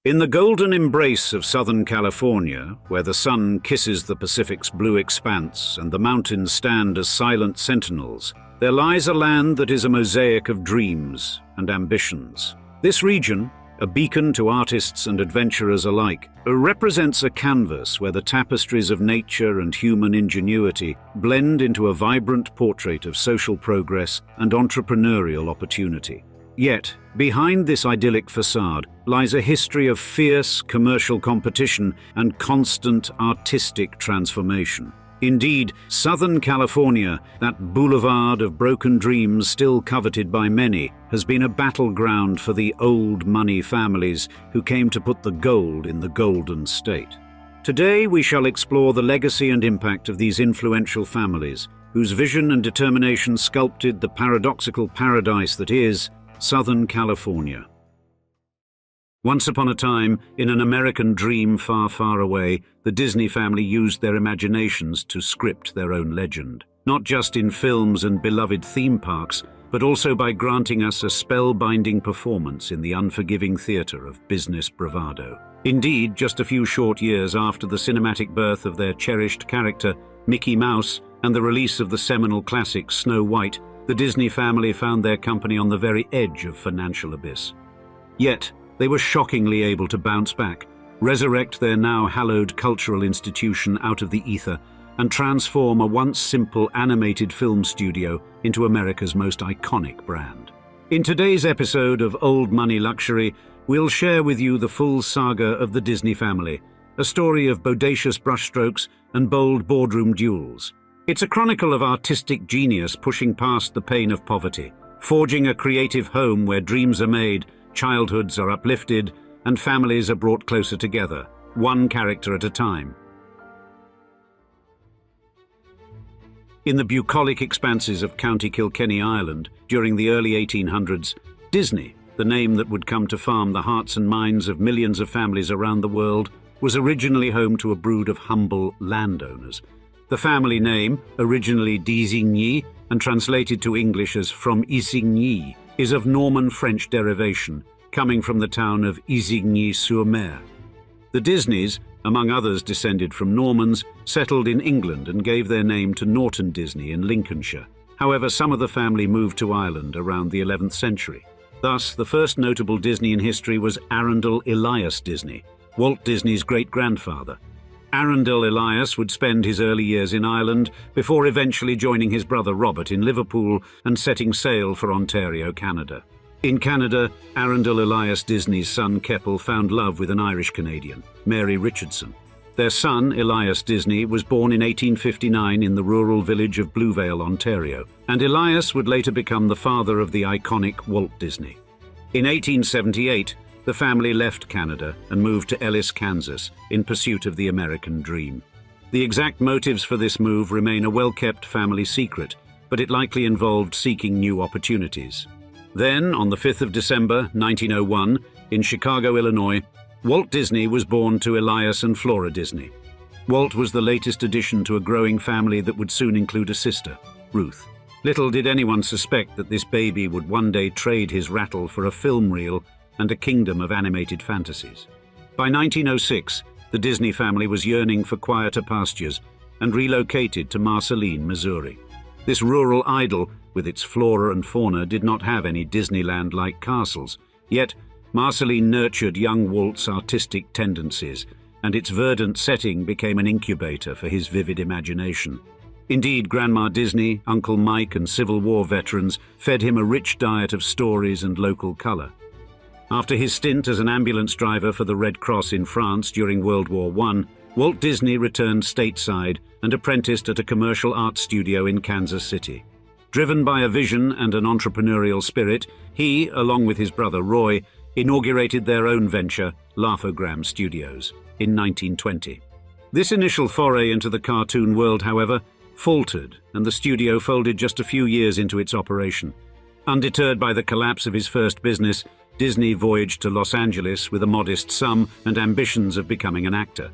In the golden embrace of Southern California, where the sun kisses the Pacific's blue expanse and the mountains stand as silent sentinels, there lies a land that is a mosaic of dreams and ambitions. This region, a beacon to artists and adventurers alike, represents a canvas where the tapestries of nature and human ingenuity blend into a vibrant portrait of social progress and entrepreneurial opportunity. Yet, behind this idyllic facade lies a history of fierce commercial competition and constant artistic transformation. Indeed, Southern California, that boulevard of broken dreams still coveted by many, has been a battleground for the old money families who came to put the gold in the Golden State. Today we shall explore the legacy and impact of these influential families, whose vision and determination sculpted the paradoxical paradise that is Southern California. Once upon a time, in an American dream far, far away, the Disney family used their imaginations to script their own legend, not just in films and beloved theme parks, but also by granting us a spellbinding performance in the unforgiving theater of business bravado. Indeed, just a few short years after the cinematic birth of their cherished character, Mickey Mouse, and the release of the seminal classic Snow White, the Disney family found their company on the very edge of financial abyss. Yet, they were shockingly able to bounce back, resurrect their now hallowed cultural institution out of the ether, and transform a once simple animated film studio into America's most iconic brand. In today's episode of Old Money Luxury, we'll share with you the full saga of the Disney family, a story of bodacious brushstrokes and bold boardroom duels. It's a chronicle of artistic genius pushing past the pain of poverty, forging a creative home where dreams are made, childhoods are uplifted, and families are brought closer together, one character at a time. In the bucolic expanses of County Kilkenny, Ireland, during the early 1800s, Disney, the name that would come to farm the hearts and minds of millions of families around the world, was originally home to a brood of humble landowners. The family name, originally d'Isigny and translated to English as from Isigny, is of Norman French derivation, coming from the town of Isigny-sur-Mer. The Disneys, among others descended from Normans, settled in England and gave their name to Norton Disney in Lincolnshire. However, some of the family moved to Ireland around the 11th century. Thus, the first notable Disney in history was Arundel Elias Disney, Walt Disney's great-grandfather. Arundel Elias would spend his early years in Ireland before eventually joining his brother Robert in Liverpool and setting sail for Ontario, Canada. In Canada, Arundel Elias Disney's son Keppel found love with an Irish-Canadian, Mary Richardson. Their son, Elias Disney, was born in 1859 in the rural village of Bluevale, Ontario, and Elias would later become the father of the iconic Walt Disney. In 1878, the family left Canada and moved to Ellis, Kansas, in pursuit of the American dream. The exact motives for this move remain a well-kept family secret, but it likely involved seeking new opportunities. Then, on the 5th of December, 1901, in Chicago, Illinois, Walt Disney was born to Elias and Flora Disney. Walt was the latest addition to a growing family that would soon include a sister, Ruth. Little did anyone suspect that this baby would one day trade his rattle for a film reel and a kingdom of animated fantasies. By 1906, the Disney family was yearning for quieter pastures and relocated to Marceline, Missouri. This rural idyll, with its flora and fauna, did not have any Disneyland-like castles, yet Marceline nurtured young Walt's artistic tendencies, and its verdant setting became an incubator for his vivid imagination. Indeed, Grandma Disney, Uncle Mike, and Civil War veterans fed him a rich diet of stories and local color. After his stint as an ambulance driver for the Red Cross in France during World War I, Walt Disney returned stateside and apprenticed at a commercial art studio in Kansas City. Driven by a vision and an entrepreneurial spirit, he, along with his brother Roy, inaugurated their own venture, Laugh-O-Gram Studios, in 1920. This initial foray into the cartoon world, however, faltered, and the studio folded just a few years into its operation. Undeterred by the collapse of his first business, Disney voyaged to Los Angeles with a modest sum and ambitions of becoming an actor.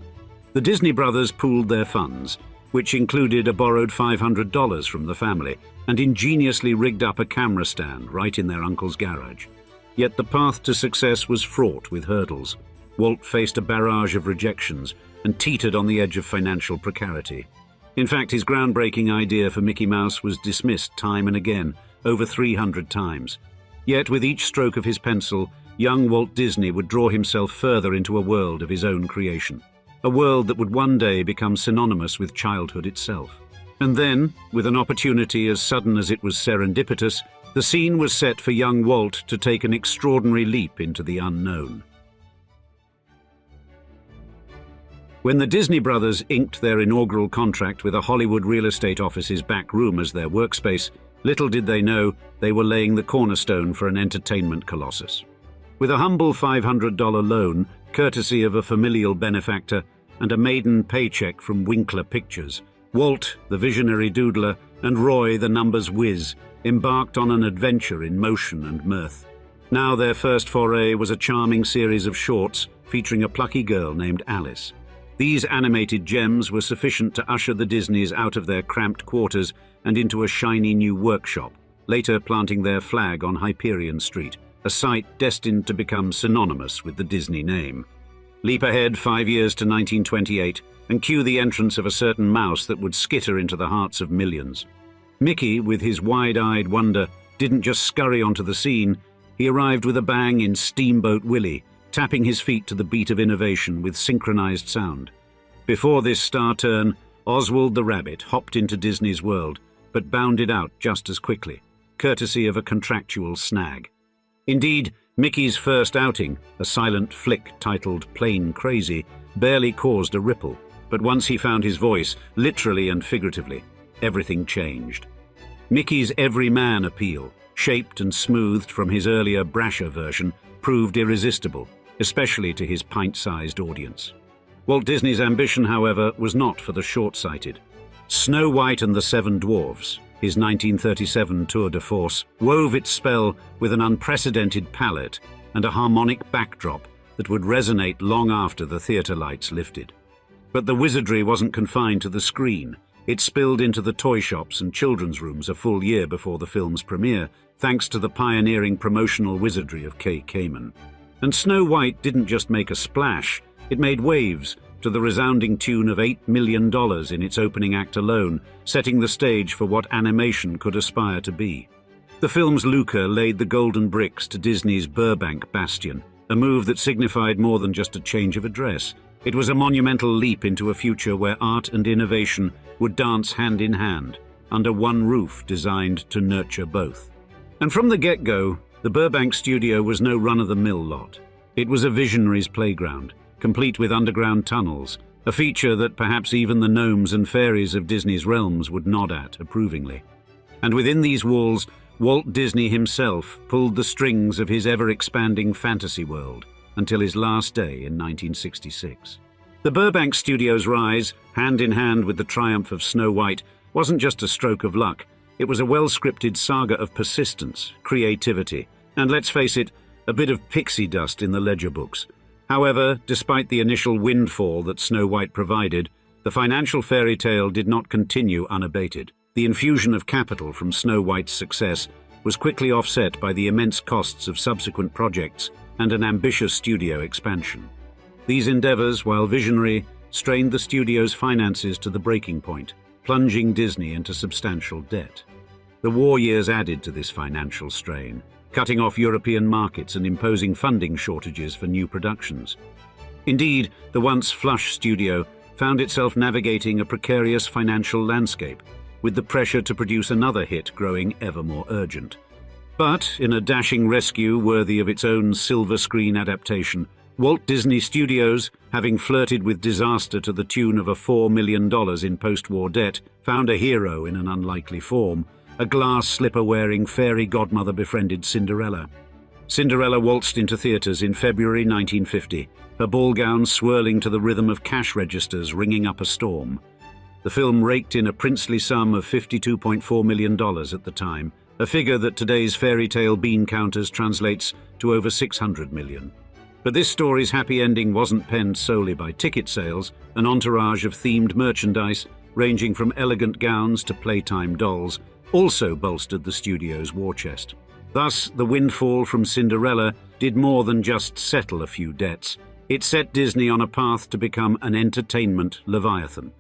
The Disney brothers pooled their funds, which included a borrowed $500 from the family, and ingeniously rigged up a camera stand right in their uncle's garage. Yet the path to success was fraught with hurdles. Walt faced a barrage of rejections and teetered on the edge of financial precarity. In fact, his groundbreaking idea for Mickey Mouse was dismissed time and again, over 300 times. Yet with each stroke of his pencil, young Walt Disney would draw himself further into a world of his own creation, a world that would one day become synonymous with childhood itself. And then, with an opportunity as sudden as it was serendipitous, the scene was set for young Walt to take an extraordinary leap into the unknown. When the Disney brothers inked their inaugural contract with a Hollywood real estate office's back room as their workspace, little did they know they were laying the cornerstone for an entertainment colossus. With a humble $500 loan, courtesy of a familial benefactor, and a maiden paycheck from Winkler Pictures, Walt, the visionary doodler, and Roy, the numbers whiz, embarked on an adventure in motion and mirth. Now their first foray was a charming series of shorts featuring a plucky girl named Alice. These animated gems were sufficient to usher the Disneys out of their cramped quarters and into a shiny new workshop, later planting their flag on Hyperion Street, a site destined to become synonymous with the Disney name. Leap ahead 5 years to 1928 and cue the entrance of a certain mouse that would skitter into the hearts of millions. Mickey, with his wide-eyed wonder, didn't just scurry onto the scene, he arrived with a bang in Steamboat Willie, tapping his feet to the beat of innovation with synchronized sound. Before this star turn, Oswald the Rabbit hopped into Disney's world, but bounded out just as quickly, courtesy of a contractual snag. Indeed, Mickey's first outing, a silent flick titled Plain Crazy, barely caused a ripple, but once he found his voice, literally and figuratively, everything changed. Mickey's everyman appeal, shaped and smoothed from his earlier brasher version, proved irresistible, especially to his pint-sized audience. Walt Disney's ambition, however, was not for the short-sighted. Snow White and the Seven Dwarfs, his 1937 tour de force, wove its spell with an unprecedented palette and a harmonic backdrop that would resonate long after the theatre lights lifted. But the wizardry wasn't confined to the screen. It spilled into the toy shops and children's rooms a full year before the film's premiere, thanks to the pioneering promotional wizardry of Kay Kamen. And Snow White didn't just make a splash, it made waves to the resounding tune of $8 million in its opening act alone, setting the stage for what animation could aspire to be. The film's Luca laid the golden bricks to Disney's Burbank bastion, a move that signified more than just a change of address. It was a monumental leap into a future where art and innovation would dance hand in hand, under one roof designed to nurture both. And from the get-go, the Burbank studio was no run-of-the-mill lot. It was a visionary's playground, complete with underground tunnels, a feature that perhaps even the gnomes and fairies of Disney's realms would nod at approvingly. And within these walls, Walt Disney himself pulled the strings of his ever-expanding fantasy world until his last day in 1966. The Burbank studio's rise, hand in hand with the triumph of Snow White, wasn't just a stroke of luck. It was a well-scripted saga of persistence, creativity, and let's face it, a bit of pixie dust in the ledger books. However, despite the initial windfall that Snow White provided, the financial fairy tale did not continue unabated. The infusion of capital from Snow White's success was quickly offset by the immense costs of subsequent projects and an ambitious studio expansion. These endeavors, while visionary, strained the studio's finances to the breaking point, plunging Disney into substantial debt. The war years added to this financial strain, cutting off European markets and imposing funding shortages for new productions. Indeed, the once flush studio found itself navigating a precarious financial landscape, with the pressure to produce another hit growing ever more urgent. But, in a dashing rescue worthy of its own silver screen adaptation, Walt Disney Studios, having flirted with disaster to the tune of $4 million in post-war debt, found a hero in an unlikely form, a glass slipper-wearing fairy godmother befriended Cinderella. Cinderella waltzed into theaters in February 1950, her ball gown swirling to the rhythm of cash registers ringing up a storm. The film raked in a princely sum of $52.4 million at the time, a figure that today's fairy tale bean counters translates to over $600 million. But this story's happy ending wasn't penned solely by ticket sales. An entourage of themed merchandise, ranging from elegant gowns to playtime dolls, also bolstered the studio's war chest. Thus, the windfall from Cinderella did more than just settle a few debts. It set Disney on a path to become an entertainment leviathan.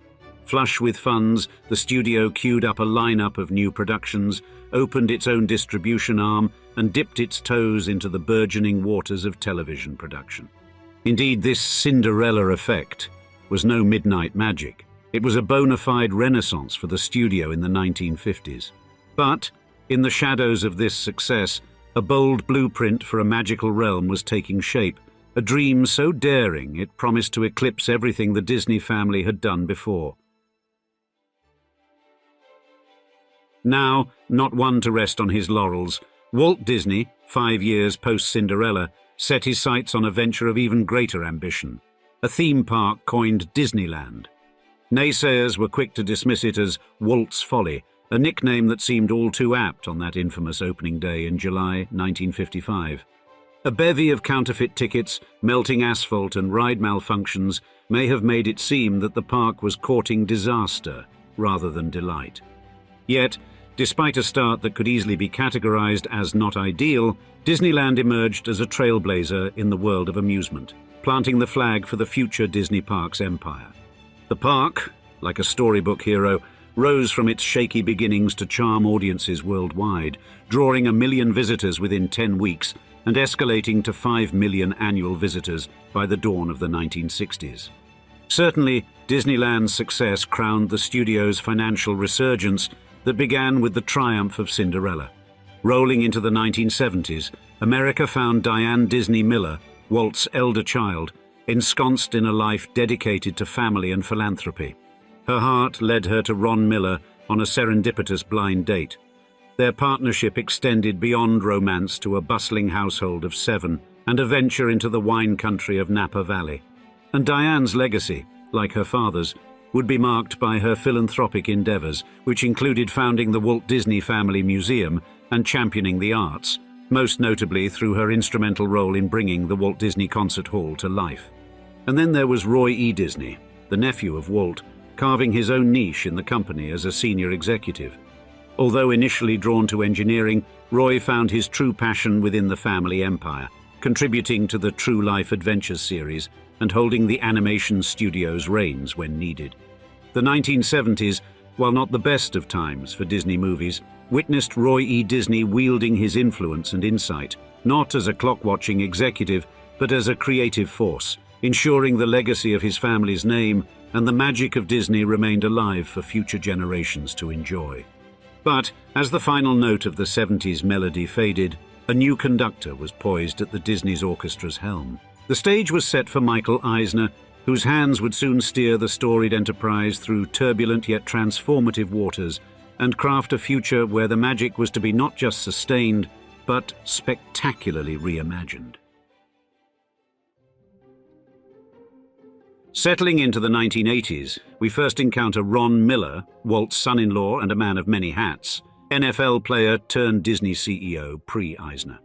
Flush with funds, the studio queued up a lineup of new productions, opened its own distribution arm, and dipped its toes into the burgeoning waters of television production. Indeed, this Cinderella effect was no midnight magic. It was a bona fide renaissance for the studio in the 1950s. But, in the shadows of this success, a bold blueprint for a magical realm was taking shape, a dream so daring it promised to eclipse everything the Disney family had done before. Now, not one to rest on his laurels, Walt Disney, 5 years post-Cinderella, set his sights on a venture of even greater ambition, a theme park coined Disneyland. Naysayers were quick to dismiss it as Walt's Folly, a nickname that seemed all too apt on that infamous opening day in July 1955. A bevy of counterfeit tickets, melting asphalt and ride malfunctions may have made it seem that the park was courting disaster rather than delight. Yet, despite a start that could easily be categorized as not ideal, Disneyland emerged as a trailblazer in the world of amusement, planting the flag for the future Disney Parks empire. The park, like a storybook hero, rose from its shaky beginnings to charm audiences worldwide, drawing 1 million visitors within 10 weeks and escalating to 5 million annual visitors by the dawn of the 1960s. Certainly, Disneyland's success crowned the studio's financial resurgence that began with the triumph of Cinderella. Rolling into the 1970s, America found Diane Disney Miller, Walt's elder child, ensconced in a life dedicated to family and philanthropy. Her heart led her to Ron Miller on a serendipitous blind date. Their partnership extended beyond romance to a bustling household of 7 and a venture into the wine country of Napa Valley. And Diane's legacy, like her father's, would be marked by her philanthropic endeavors, which included founding the Walt Disney Family Museum and championing the arts, most notably through her instrumental role in bringing the Walt Disney Concert Hall to life. And then there was Roy E. Disney, the nephew of Walt, carving his own niche in the company as a senior executive. Although initially drawn to engineering, Roy found his true passion within the family empire, contributing to the True Life Adventures series and holding the animation studio's reins when needed. The 1970s, while not the best of times for Disney movies, witnessed Roy E. Disney wielding his influence and insight, not as a clock-watching executive, but as a creative force, ensuring the legacy of his family's name and the magic of Disney remained alive for future generations to enjoy. But as the final note of the 70s melody faded, a new conductor was poised at the Disney's orchestra's helm. The stage was set for Michael Eisner, whose hands would soon steer the storied enterprise through turbulent yet transformative waters and craft a future where the magic was to be not just sustained, but spectacularly reimagined. Settling into the 1980s, we first encounter Ron Miller, Walt's son-in-law and a man of many hats, NFL player turned Disney CEO pre-Eisner.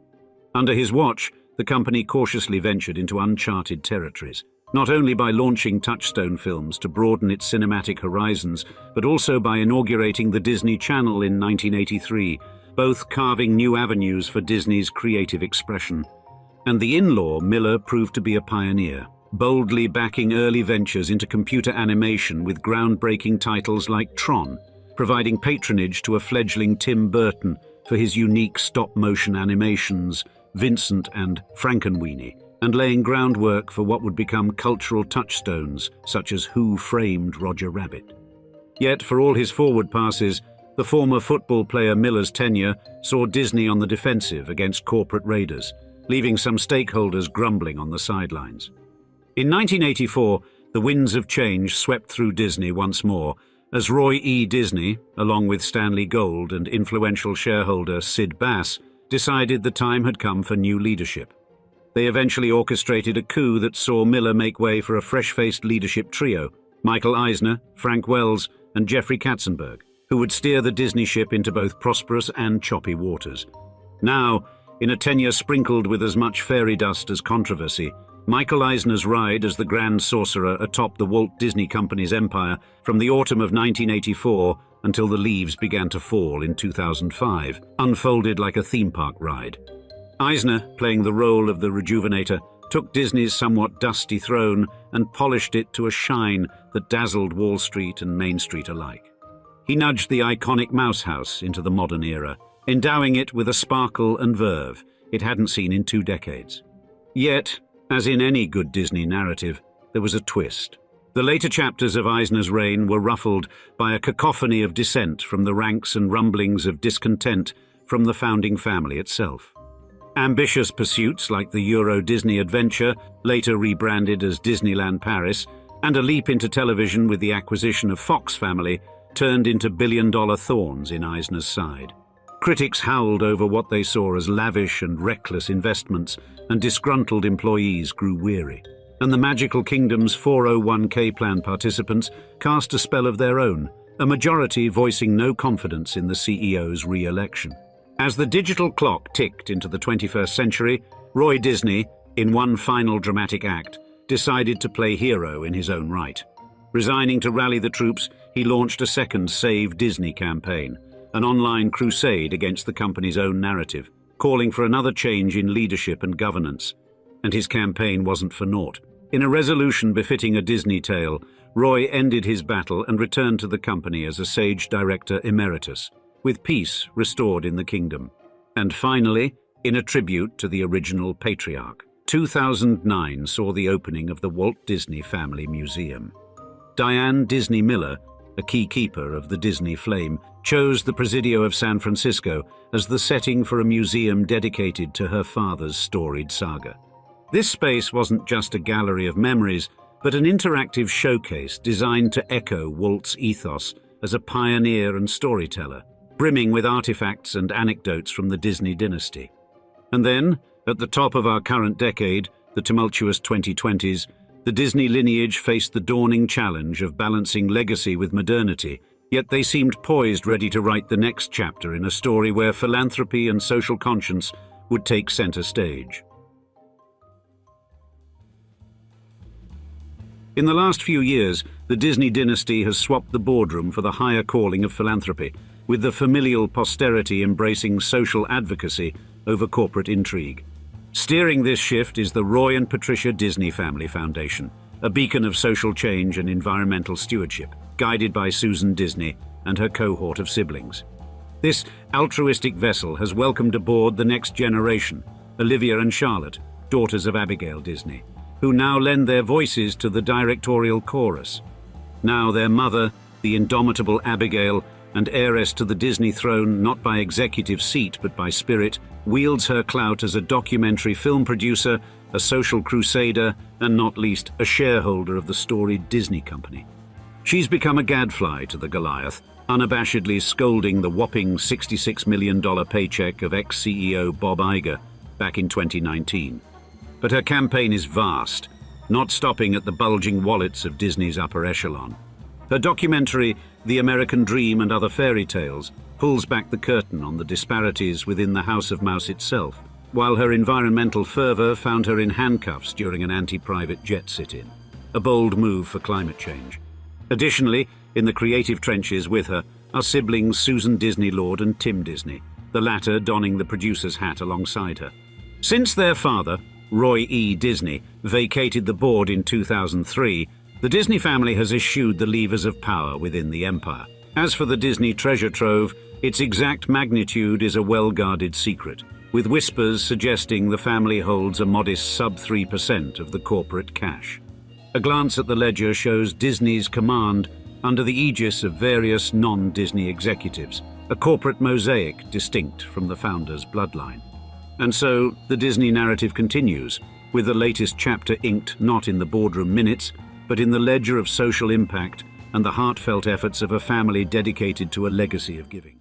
Under his watch, the company cautiously ventured into uncharted territories, not only by launching Touchstone films to broaden its cinematic horizons, but also by inaugurating the Disney Channel in 1983, both carving new avenues for Disney's creative expression. And the in-law, Miller, proved to be a pioneer, boldly backing early ventures into computer animation with groundbreaking titles like Tron, providing patronage to a fledgling Tim Burton for his unique stop-motion animations, Vincent and Frankenweenie, and laying groundwork for what would become cultural touchstones such as Who Framed Roger Rabbit. Yet, for all his forward passes, the former football player Miller's tenure saw Disney on the defensive against corporate raiders, leaving some stakeholders grumbling on the sidelines. In 1984, the winds of change swept through Disney once more, as Roy E. Disney, along with Stanley Gold and influential shareholder Sid Bass, decided the time had come for new leadership. They eventually orchestrated a coup that saw Miller make way for a fresh-faced leadership trio, Michael Eisner, Frank Wells, and Jeffrey Katzenberg, who would steer the Disney ship into both prosperous and choppy waters. Now, in a tenure sprinkled with as much fairy dust as controversy, Michael Eisner's ride as the grand sorcerer atop the Walt Disney Company's empire from the autumn of 1984 until the leaves began to fall in 2005 unfolded like a theme park ride. Eisner, playing the role of the rejuvenator, took Disney's somewhat dusty throne and polished it to a shine that dazzled Wall Street and Main Street alike. He nudged the iconic Mouse House into the modern era, endowing it with a sparkle and verve it hadn't seen in 2 decades. Yet, as in any good Disney narrative, there was a twist. The later chapters of Eisner's reign were ruffled by a cacophony of dissent from the ranks and rumblings of discontent from the founding family itself. Ambitious pursuits like the Euro Disney adventure, later rebranded as Disneyland Paris, and a leap into television with the acquisition of Fox family turned into billion-dollar thorns in Eisner's side. Critics howled over what they saw as lavish and reckless investments, and disgruntled employees grew weary. And the Magical Kingdom's 401k plan participants cast a spell of their own, a majority voicing no confidence in the CEO's re-election. As the digital clock ticked into the 21st century, Roy Disney, in one final dramatic act, decided to play hero in his own right. Resigning to rally the troops, he launched a second Save Disney campaign, an online crusade against the company's own narrative, calling for another change in leadership and governance. And his campaign wasn't for naught. In a resolution befitting a Disney tale, Roy ended his battle and returned to the company as a sage director emeritus, with peace restored in the kingdom. And finally, in a tribute to the original patriarch, 2009 saw the opening of the Walt Disney Family Museum. Diane Disney Miller, a key keeper of the Disney flame, chose the Presidio of San Francisco as the setting for a museum dedicated to her father's storied saga. This space wasn't just a gallery of memories, but an interactive showcase designed to echo Walt's ethos as a pioneer and storyteller, brimming with artifacts and anecdotes from the Disney dynasty. And then, at the top of our current decade, the tumultuous 2020s, the Disney lineage faced the dawning challenge of balancing legacy with modernity, yet they seemed poised ready to write the next chapter in a story where philanthropy and social conscience would take center stage. In the last few years, the Disney dynasty has swapped the boardroom for the higher calling of philanthropy, with the familial posterity embracing social advocacy over corporate intrigue. Steering this shift is the Roy and Patricia Disney Family Foundation, a beacon of social change and environmental stewardship, guided by Susan Disney and her cohort of siblings. This altruistic vessel has welcomed aboard the next generation, Olivia and Charlotte, daughters of Abigail Disney, who now lend their voices to the directorial chorus. Now their mother, the indomitable Abigail, and heiress to the Disney throne not by executive seat but by spirit, wields her clout as a documentary film producer, a social crusader, and not least a shareholder of the storied Disney company. She's become a gadfly to the Goliath, unabashedly scolding the whopping $66 million paycheck of ex-CEO Bob Iger back in 2019. But her campaign is vast, not stopping at the bulging wallets of Disney's upper echelon. Her documentary, The American Dream and Other Fairy Tales, pulls back the curtain on the disparities within the House of Mouse itself, while her environmental fervor found her in handcuffs during an anti-private jet sit-in, a bold move for climate change. Additionally, in the creative trenches with her are siblings Susan Disney Lord and Tim Disney, the latter donning the producer's hat alongside her. Since their father, Roy E. Disney, vacated the board in 2003, the Disney family has eschewed the levers of power within the empire. As for the Disney treasure trove, its exact magnitude is a well-guarded secret, with whispers suggesting the family holds a modest sub-3% of the corporate cash. A glance at the ledger shows Disney's command under the aegis of various non-Disney executives, a corporate mosaic distinct from the founder's bloodline. And so, the Disney narrative continues, with the latest chapter inked not in the boardroom minutes, but in the ledger of social impact and the heartfelt efforts of a family dedicated to a legacy of giving.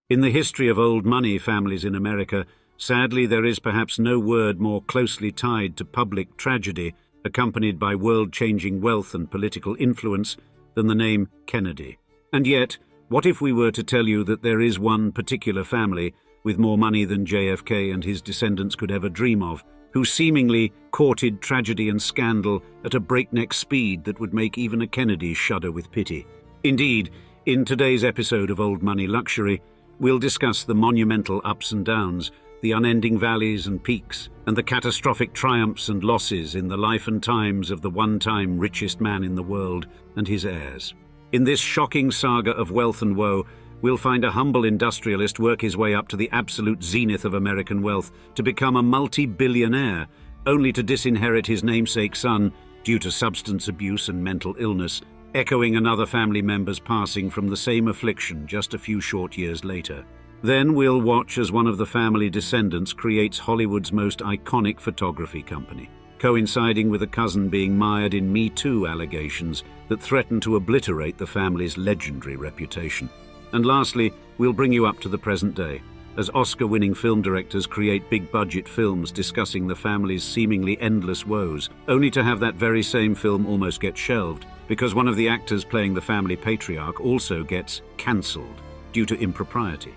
In the history of old money families in America, sadly there is perhaps no word more closely tied to public tragedy, accompanied by world-changing wealth and political influence, than the name Kennedy. And yet, what if we were to tell you that there is one particular family with more money than JFK and his descendants could ever dream of, who seemingly courted tragedy and scandal at a breakneck speed that would make even a Kennedy shudder with pity? Indeed, in today's episode of Old Money Luxury, we'll discuss the monumental ups and downs the unending valleys and peaks, and the catastrophic triumphs and losses in the life and times of the one-time richest man in the world and his heirs. In this shocking saga of wealth and woe, we'll find a humble industrialist work his way up to the absolute zenith of American wealth, to become a multi-billionaire, only to disinherit his namesake son due to substance abuse and mental illness, echoing another family member's passing from the same affliction just a few short years later. Then we'll watch as one of the family descendants creates Hollywood's most iconic photography company, coinciding with a cousin being mired in Me Too allegations that threaten to obliterate the family's legendary reputation. And lastly, we'll bring you up to the present day, as Oscar-winning film directors create big-budget films discussing the family's seemingly endless woes, only to have that very same film almost get shelved because one of the actors playing the family patriarch also gets cancelled due to impropriety.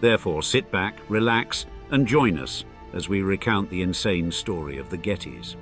Therefore, sit back, relax, and join us as we recount the insane story of the Gettys.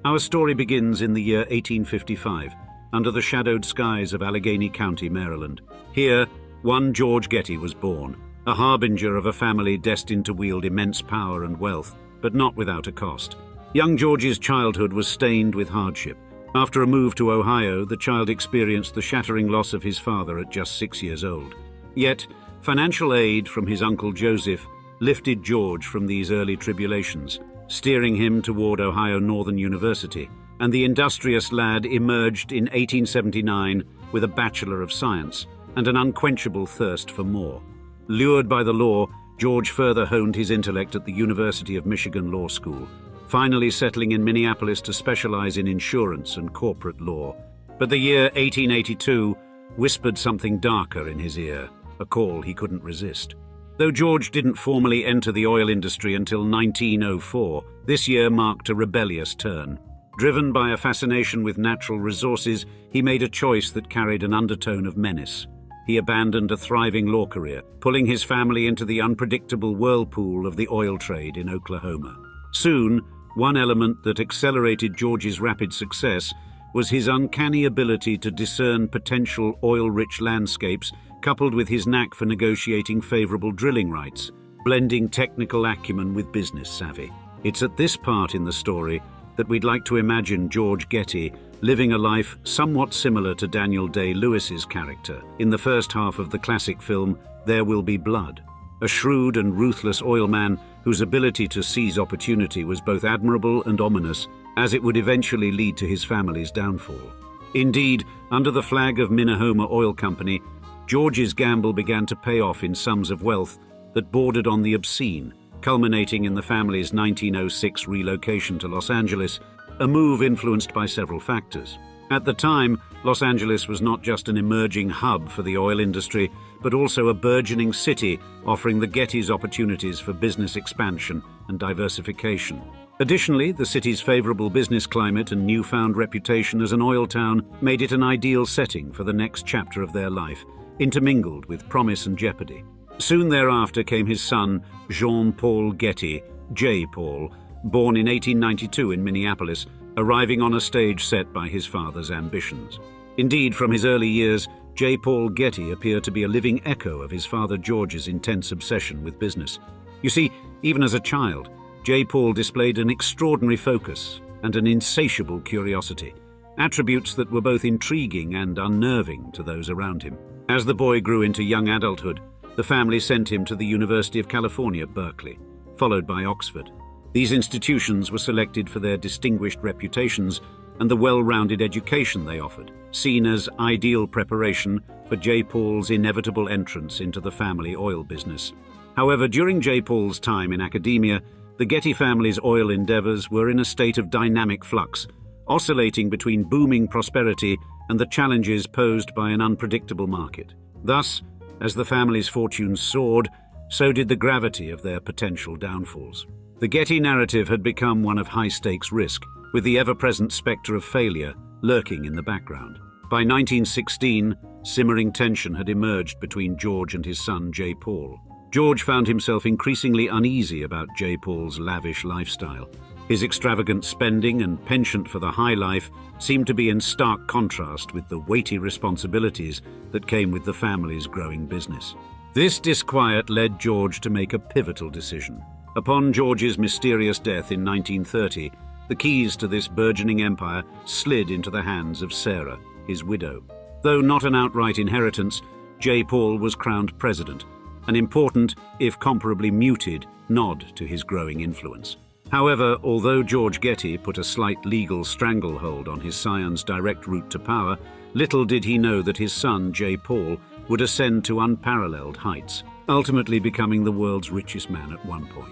Our story begins in the year 1855, under the shadowed skies of Allegheny County, Maryland. Here, one George Getty was born, a harbinger of a family destined to wield immense power and wealth, but not without a cost. Young George's childhood was stained with hardship. After a move to Ohio, the child experienced the shattering loss of his father at just 6 years old. Yet, financial aid from his uncle Joseph lifted George from these early tribulations, steering him toward Ohio Northern University, and the industrious lad emerged in 1879 with a Bachelor of Science and an unquenchable thirst for more. Lured by the law, George further honed his intellect at the University of Michigan Law School, finally settling in Minneapolis to specialize in insurance and corporate law. But the year 1882 whispered something darker in his ear, a call he couldn't resist. Though George didn't formally enter the oil industry until 1904, this year marked a rebellious turn. Driven by a fascination with natural resources, he made a choice that carried an undertone of menace. He abandoned a thriving law career, pulling his family into the unpredictable whirlpool of the oil trade in Oklahoma. Soon, one element that accelerated George's rapid success was his uncanny ability to discern potential oil-rich landscapes, coupled with his knack for negotiating favorable drilling rights, blending technical acumen with business savvy. It's at this part in the story that we'd like to imagine George Getty living a life somewhat similar to Daniel Day-Lewis's character in the first half of the classic film There Will Be Blood, a shrewd and ruthless oilman whose ability to seize opportunity was both admirable and ominous, as it would eventually lead to his family's downfall. Indeed, under the flag of Minahoma Oil Company, George's gamble began to pay off in sums of wealth that bordered on the obscene, culminating in the family's 1906 relocation to Los Angeles, a move influenced by several factors. At the time, Los Angeles was not just an emerging hub for the oil industry, but also a burgeoning city offering the Gettys opportunities for business expansion and diversification. Additionally, the city's favorable business climate and newfound reputation as an oil town made it an ideal setting for the next chapter of their life, intermingled with promise and jeopardy. Soon thereafter came his son, Jean-Paul Getty, J. Paul, born in 1892 in Minneapolis, arriving on a stage set by his father's ambitions. Indeed, from his early years, J. Paul Getty appeared to be a living echo of his father George's intense obsession with business. You see, even as a child, J. Paul displayed an extraordinary focus and an insatiable curiosity, attributes that were both intriguing and unnerving to those around him. As the boy grew into young adulthood, the family sent him to the University of California, Berkeley, followed by Oxford. These institutions were selected for their distinguished reputations and the well-rounded education they offered, seen as ideal preparation for J. Paul's inevitable entrance into the family oil business. However, during J. Paul's time in academia, the Getty family's oil endeavors were in a state of dynamic flux, oscillating between booming prosperity and the challenges posed by an unpredictable market. Thus, as the family's fortunes soared, so did the gravity of their potential downfalls. The Getty narrative had become one of high-stakes risk, with the ever-present specter of failure lurking in the background. By 1916, simmering tension had emerged between George and his son J. Paul. George found himself increasingly uneasy about J. Paul's lavish lifestyle. His extravagant spending and penchant for the high life seemed to be in stark contrast with the weighty responsibilities that came with the family's growing business. This disquiet led George to make a pivotal decision. Upon George's mysterious death in 1930, the keys to this burgeoning empire slid into the hands of Sarah, his widow. Though not an outright inheritance, J. Paul was crowned president, an important, if comparably muted, nod to his growing influence. However, although George Getty put a slight legal stranglehold on his scion's direct route to power, little did he know that his son, J. Paul, would ascend to unparalleled heights, ultimately becoming the world's richest man at one point.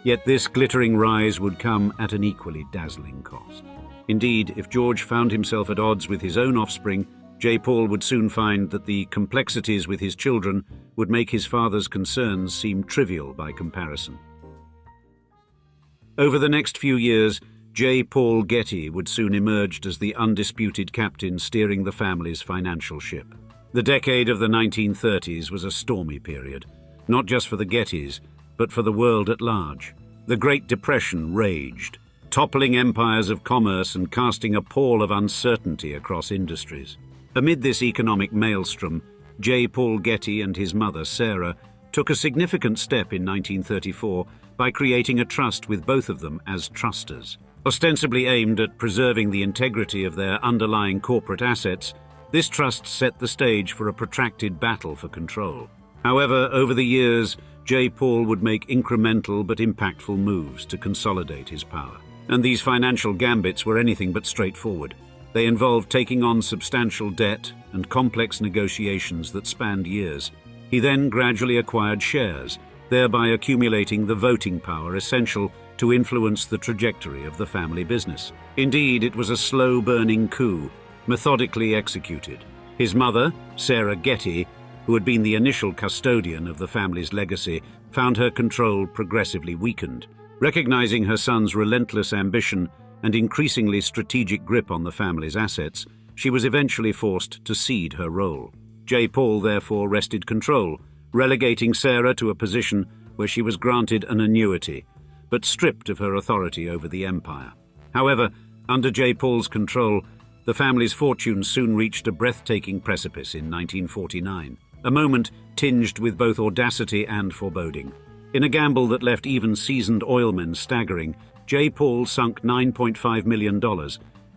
Yet this glittering rise would come at an equally dazzling cost. Indeed, if George found himself at odds with his own offspring, J. Paul would soon find that the complexities with his children would make his father's concerns seem trivial by comparison. Over the next few years, J. Paul Getty would soon emerge as the undisputed captain steering the family's financial ship. The decade of the 1930s was a stormy period, not just for the Gettys, but for the world at large. The Great Depression raged, toppling empires of commerce and casting a pall of uncertainty across industries. Amid this economic maelstrom, J. Paul Getty and his mother, Sarah, took a significant step in 1934 by creating a trust with both of them as trusters. Ostensibly aimed at preserving the integrity of their underlying corporate assets, this trust set the stage for a protracted battle for control. However, over the years, J. Paul would make incremental but impactful moves to consolidate his power. And these financial gambits were anything but straightforward. They involved taking on substantial debt and complex negotiations that spanned years. He then gradually acquired shares, thereby accumulating the voting power essential to influence the trajectory of the family business. Indeed, it was a slow-burning coup, methodically executed. His mother, Sarah Getty, who had been the initial custodian of the family's legacy, found her control progressively weakened. Recognizing her son's relentless ambition and increasingly strategic grip on the family's assets, she was eventually forced to cede her role. J. Paul therefore wrested control, relegating Sarah to a position where she was granted an annuity, but stripped of her authority over the empire. However, under J. Paul's control, the family's fortunes soon reached a breathtaking precipice in 1949, a moment tinged with both audacity and foreboding. In a gamble that left even seasoned oilmen staggering, J. Paul sunk $9.5 million,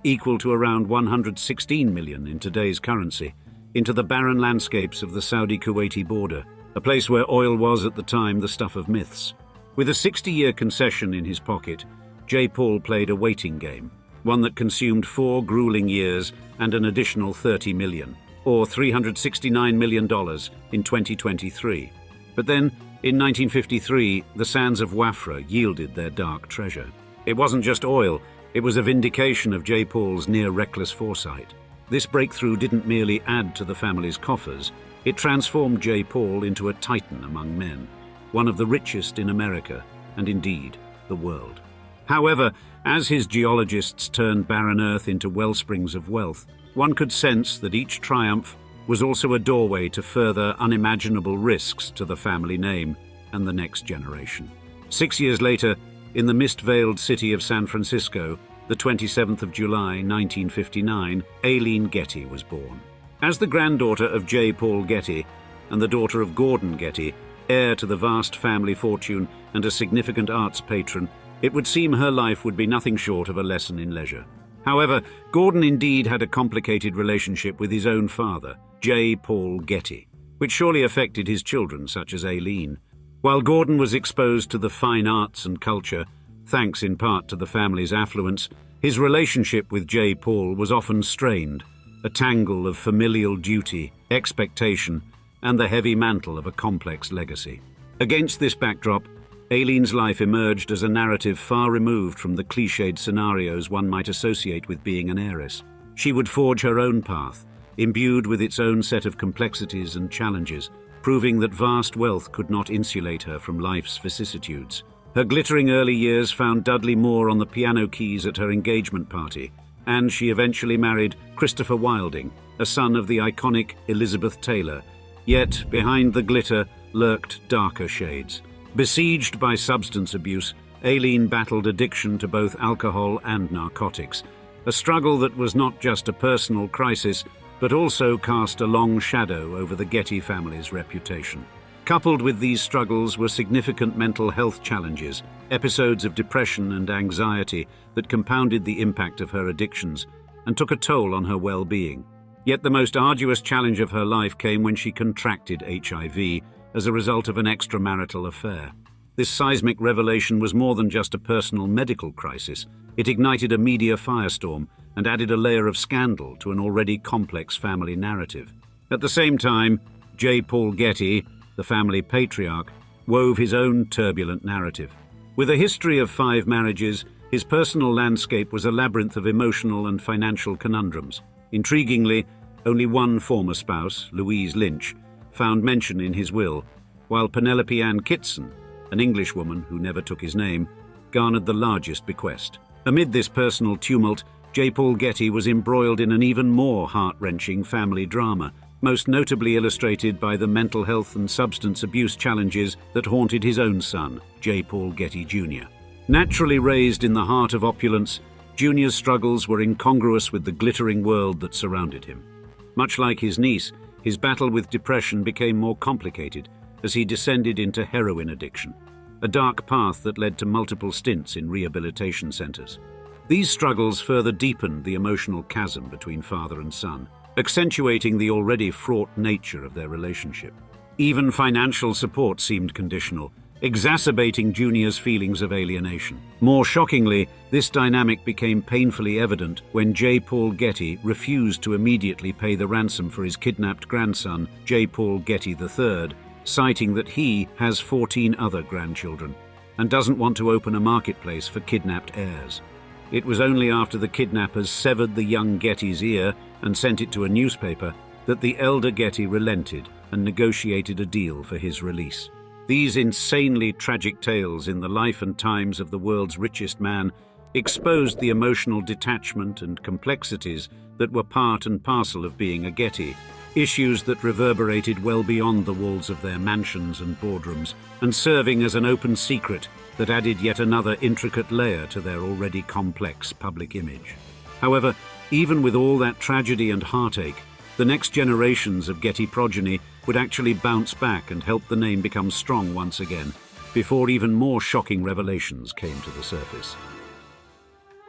equal to around $116 million in today's currency, into the barren landscapes of the Saudi-Kuwaiti border, a place where oil was at the time the stuff of myths. With a 60-year concession in his pocket, J. Paul played a waiting game, one that consumed 4 grueling years and an additional $30 million, or $369 million in 2023. But then, in 1953, the sands of Wafra yielded their dark treasure. It wasn't just oil, it was a vindication of J. Paul's near-reckless foresight. This breakthrough didn't merely add to the family's coffers, it transformed J. Paul into a titan among men, one of the richest in America, and indeed, the world. However, as his geologists turned barren earth into wellsprings of wealth, one could sense that each triumph was also a doorway to further unimaginable risks to the family name and the next generation. 6 years later, in the mist-veiled city of San Francisco, the 27th of July, 1959, Aileen Getty was born. As the granddaughter of J. Paul Getty and the daughter of Gordon Getty, heir to the vast family fortune and a significant arts patron, it would seem her life would be nothing short of a lesson in leisure. However, Gordon indeed had a complicated relationship with his own father, J. Paul Getty, which surely affected his children, such as Aileen. While Gordon was exposed to the fine arts and culture, thanks in part to the family's affluence, his relationship with J. Paul was often strained, a tangle of familial duty, expectation, and the heavy mantle of a complex legacy. Against this backdrop, Aileen's life emerged as a narrative far removed from the cliched scenarios one might associate with being an heiress. She would forge her own path, imbued with its own set of complexities and challenges, proving that vast wealth could not insulate her from life's vicissitudes. Her glittering early years found Dudley Moore on the piano keys at her engagement party, and she eventually married Christopher Wilding, a son of the iconic Elizabeth Taylor. Yet, behind the glitter lurked darker shades. Besieged by substance abuse, Aileen battled addiction to both alcohol and narcotics, a struggle that was not just a personal crisis, but also cast a long shadow over the Getty family's reputation. Coupled with these struggles were significant mental health challenges, episodes of depression and anxiety that compounded the impact of her addictions and took a toll on her well-being. Yet the most arduous challenge of her life came when she contracted HIV as a result of an extramarital affair. This seismic revelation was more than just a personal medical crisis. It ignited a media firestorm and added a layer of scandal to an already complex family narrative. At the same time, J. Paul Getty, the family patriarch, wove his own turbulent narrative. With a history of 5 marriages, his personal landscape was a labyrinth of emotional and financial conundrums. Intriguingly, only one former spouse, Louise Lynch, found mention in his will, while Penelope Ann Kitson, an Englishwoman who never took his name, garnered the largest bequest. Amid this personal tumult, J. Paul Getty was embroiled in an even more heart-wrenching family drama, most notably illustrated by the mental health and substance abuse challenges that haunted his own son, J. Paul Getty Jr. Naturally raised in the heart of opulence, Jr.'s struggles were incongruous with the glittering world that surrounded him. Much like his niece, his battle with depression became more complicated as he descended into heroin addiction, a dark path that led to multiple stints in rehabilitation centers. These struggles further deepened the emotional chasm between father and son, accentuating the already fraught nature of their relationship. Even financial support seemed conditional, exacerbating Junior's feelings of alienation. More shockingly, this dynamic became painfully evident when J. Paul Getty refused to immediately pay the ransom for his kidnapped grandson, J. Paul Getty III, citing that he has 14 other grandchildren and doesn't want to open a marketplace for kidnapped heirs. It was only after the kidnappers severed the young Getty's ear and sent it to a newspaper that the elder Getty relented and negotiated a deal for his release. These insanely tragic tales in the life and times of the world's richest man exposed the emotional detachment and complexities that were part and parcel of being a Getty, issues that reverberated well beyond the walls of their mansions and boardrooms, and serving as an open secret that added yet another intricate layer to their already complex public image. However, even with all that tragedy and heartache, the next generations of Getty progeny would actually bounce back and help the name become strong once again, before even more shocking revelations came to the surface.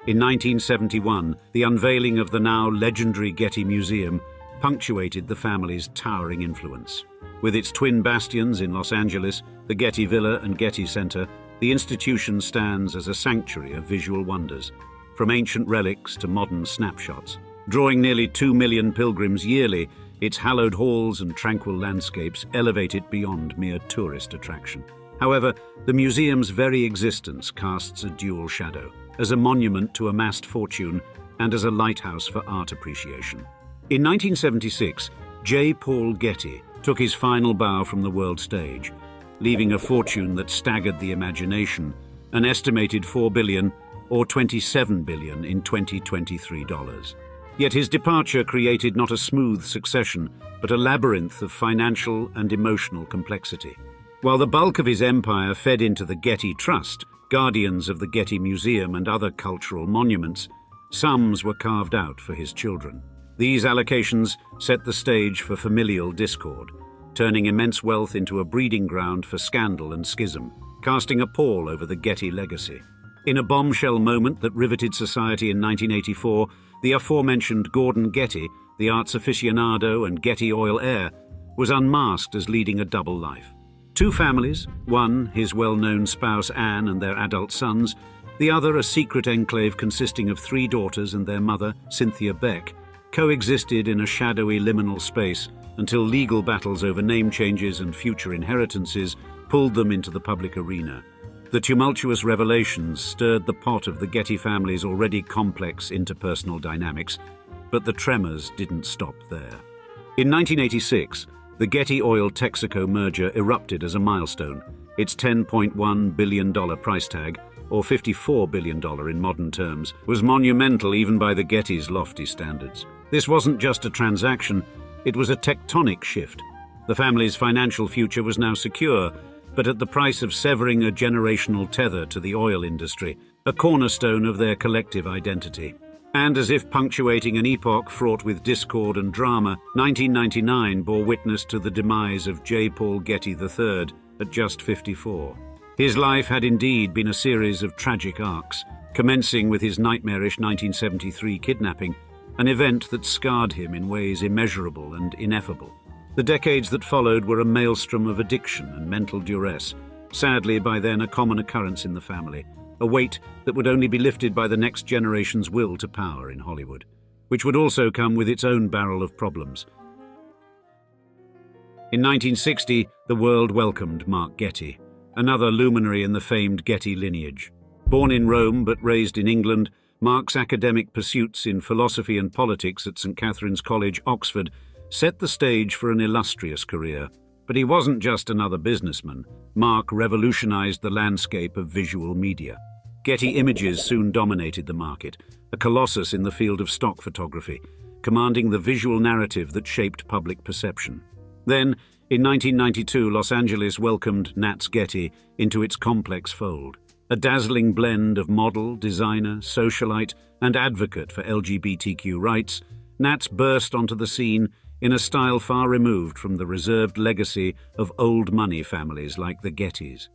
In 1971, the unveiling of the now legendary Getty Museum punctuated the family's towering influence. With its twin bastions in Los Angeles, the Getty Villa and Getty Center, the institution stands as a sanctuary of visual wonders, from ancient relics to modern snapshots. Drawing nearly 2 million pilgrims yearly, its hallowed halls and tranquil landscapes elevate it beyond mere tourist attraction. However, the museum's very existence casts a dual shadow, as a monument to amassed fortune and as a lighthouse for art appreciation. In 1976, J. Paul Getty took his final bow from the world stage, leaving a fortune that staggered the imagination, an estimated $4 billion or $27 billion in 2023 dollars. Yet his departure created not a smooth succession, but a labyrinth of financial and emotional complexity. While the bulk of his empire fed into the Getty Trust, guardians of the Getty Museum and other cultural monuments, sums were carved out for his children. These allocations set the stage for familial discord, turning immense wealth into a breeding ground for scandal and schism, casting a pall over the Getty legacy. In a bombshell moment that riveted society in 1984, the aforementioned Gordon Getty, the arts aficionado and Getty oil heir, was unmasked as leading a double life. 2 families, one his well-known spouse Anne and their adult sons, the other a secret enclave consisting of 3 daughters and their mother, Cynthia Beck, coexisted in a shadowy liminal space until legal battles over name changes and future inheritances pulled them into the public arena. The tumultuous revelations stirred the pot of the Getty family's already complex interpersonal dynamics, but the tremors didn't stop there. In 1986, the Getty Oil-Texaco merger erupted as a milestone. Its $10.1 billion price tag, or $54 billion in modern terms, was monumental even by the Gettys' lofty standards. This wasn't just a transaction, it was a tectonic shift. The family's financial future was now secure, but at the price of severing a generational tether to the oil industry, a cornerstone of their collective identity. And as if punctuating an epoch fraught with discord and drama, 1999 bore witness to the demise of J. Paul Getty III at just 54. His life had indeed been a series of tragic arcs, commencing with his nightmarish 1973 kidnapping, an event that scarred him in ways immeasurable and ineffable. The decades that followed were a maelstrom of addiction and mental duress, sadly by then a common occurrence in the family, a weight that would only be lifted by the next generation's will to power in Hollywood, which would also come with its own barrel of problems. In 1960, the world welcomed Mark Getty, another luminary in the famed Getty lineage. Born in Rome but raised in England, Mark's academic pursuits in philosophy and politics at St. Catherine's College, Oxford, set the stage for an illustrious career. But he wasn't just another businessman. Mark revolutionized the landscape of visual media. Getty Images soon dominated the market, a colossus in the field of stock photography, commanding the visual narrative that shaped public perception. Then, in 1992, Los Angeles welcomed Nats Getty into its complex fold. A dazzling blend of model, designer, socialite, and advocate for LGBTQ rights, Nats burst onto the scene in a style far removed from the reserved legacy of old money families like the Gettys.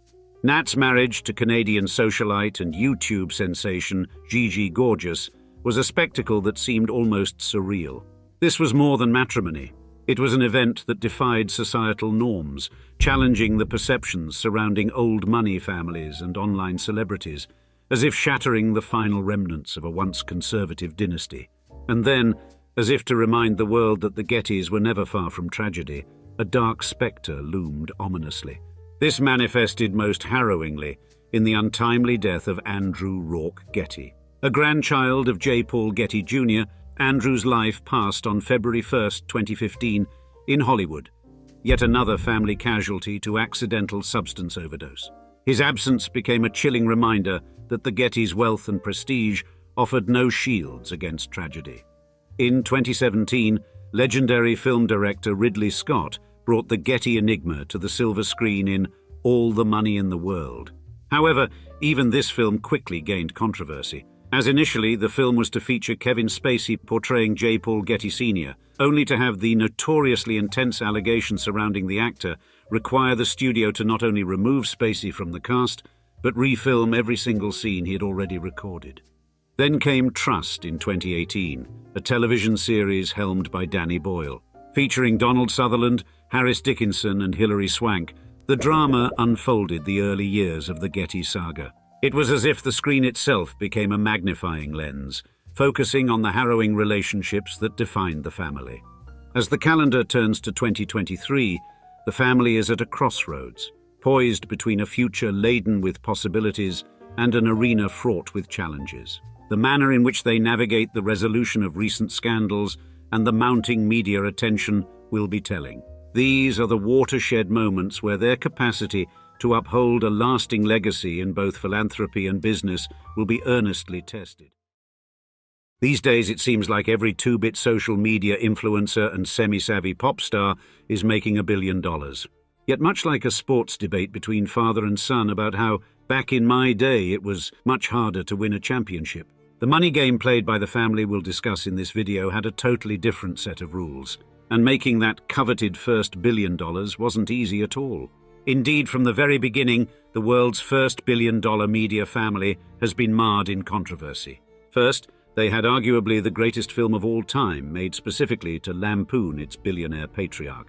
Nat's marriage to Canadian socialite and YouTube sensation Gigi Gorgeous was a spectacle that seemed almost surreal. This was more than matrimony. It was an event that defied societal norms, challenging the perceptions surrounding old money families and online celebrities, as if shattering the final remnants of a once conservative dynasty. And then, as if to remind the world that the Gettys were never far from tragedy, a dark spectre loomed ominously. This manifested most harrowingly in the untimely death of Andrew Rourke Getty. A grandchild of J. Paul Getty Jr., Andrew's life passed on February 1, 2015, in Hollywood, yet another family casualty to accidental substance overdose. His absence became a chilling reminder that the Gettys' wealth and prestige offered no shields against tragedy. In 2017, legendary film director Ridley Scott brought the Getty enigma to the silver screen in All the Money in the World. However, even this film quickly gained controversy, as initially the film was to feature Kevin Spacey portraying J. Paul Getty Sr., only to have the notoriously intense allegations surrounding the actor require the studio to not only remove Spacey from the cast, but refilm every single scene he had already recorded. Then came Trust in 2018, a television series helmed by Danny Boyle. Featuring Donald Sutherland, Harris Dickinson and Hilary Swank, the drama unfolded the early years of the Getty saga. It was as if the screen itself became a magnifying lens, focusing on the harrowing relationships that defined the family. As the calendar turns to 2023, the family is at a crossroads, poised between a future laden with possibilities and an arena fraught with challenges. The manner in which they navigate the resolution of recent scandals and the mounting media attention will be telling. These are the watershed moments where their capacity to uphold a lasting legacy in both philanthropy and business will be earnestly tested. These days it seems like every two-bit social media influencer and semi-savvy pop star is making $1 billion. Yet much like a sports debate between father and son about how, back in my day, it was much harder to win a championship, the money game played by the family we'll discuss in this video had a totally different set of rules. And making that coveted first $1 billion wasn't easy at all. Indeed, from the very beginning, the world's first $1 billion media family has been marred in controversy. First, they had arguably the greatest film of all time, made specifically to lampoon its billionaire patriarch,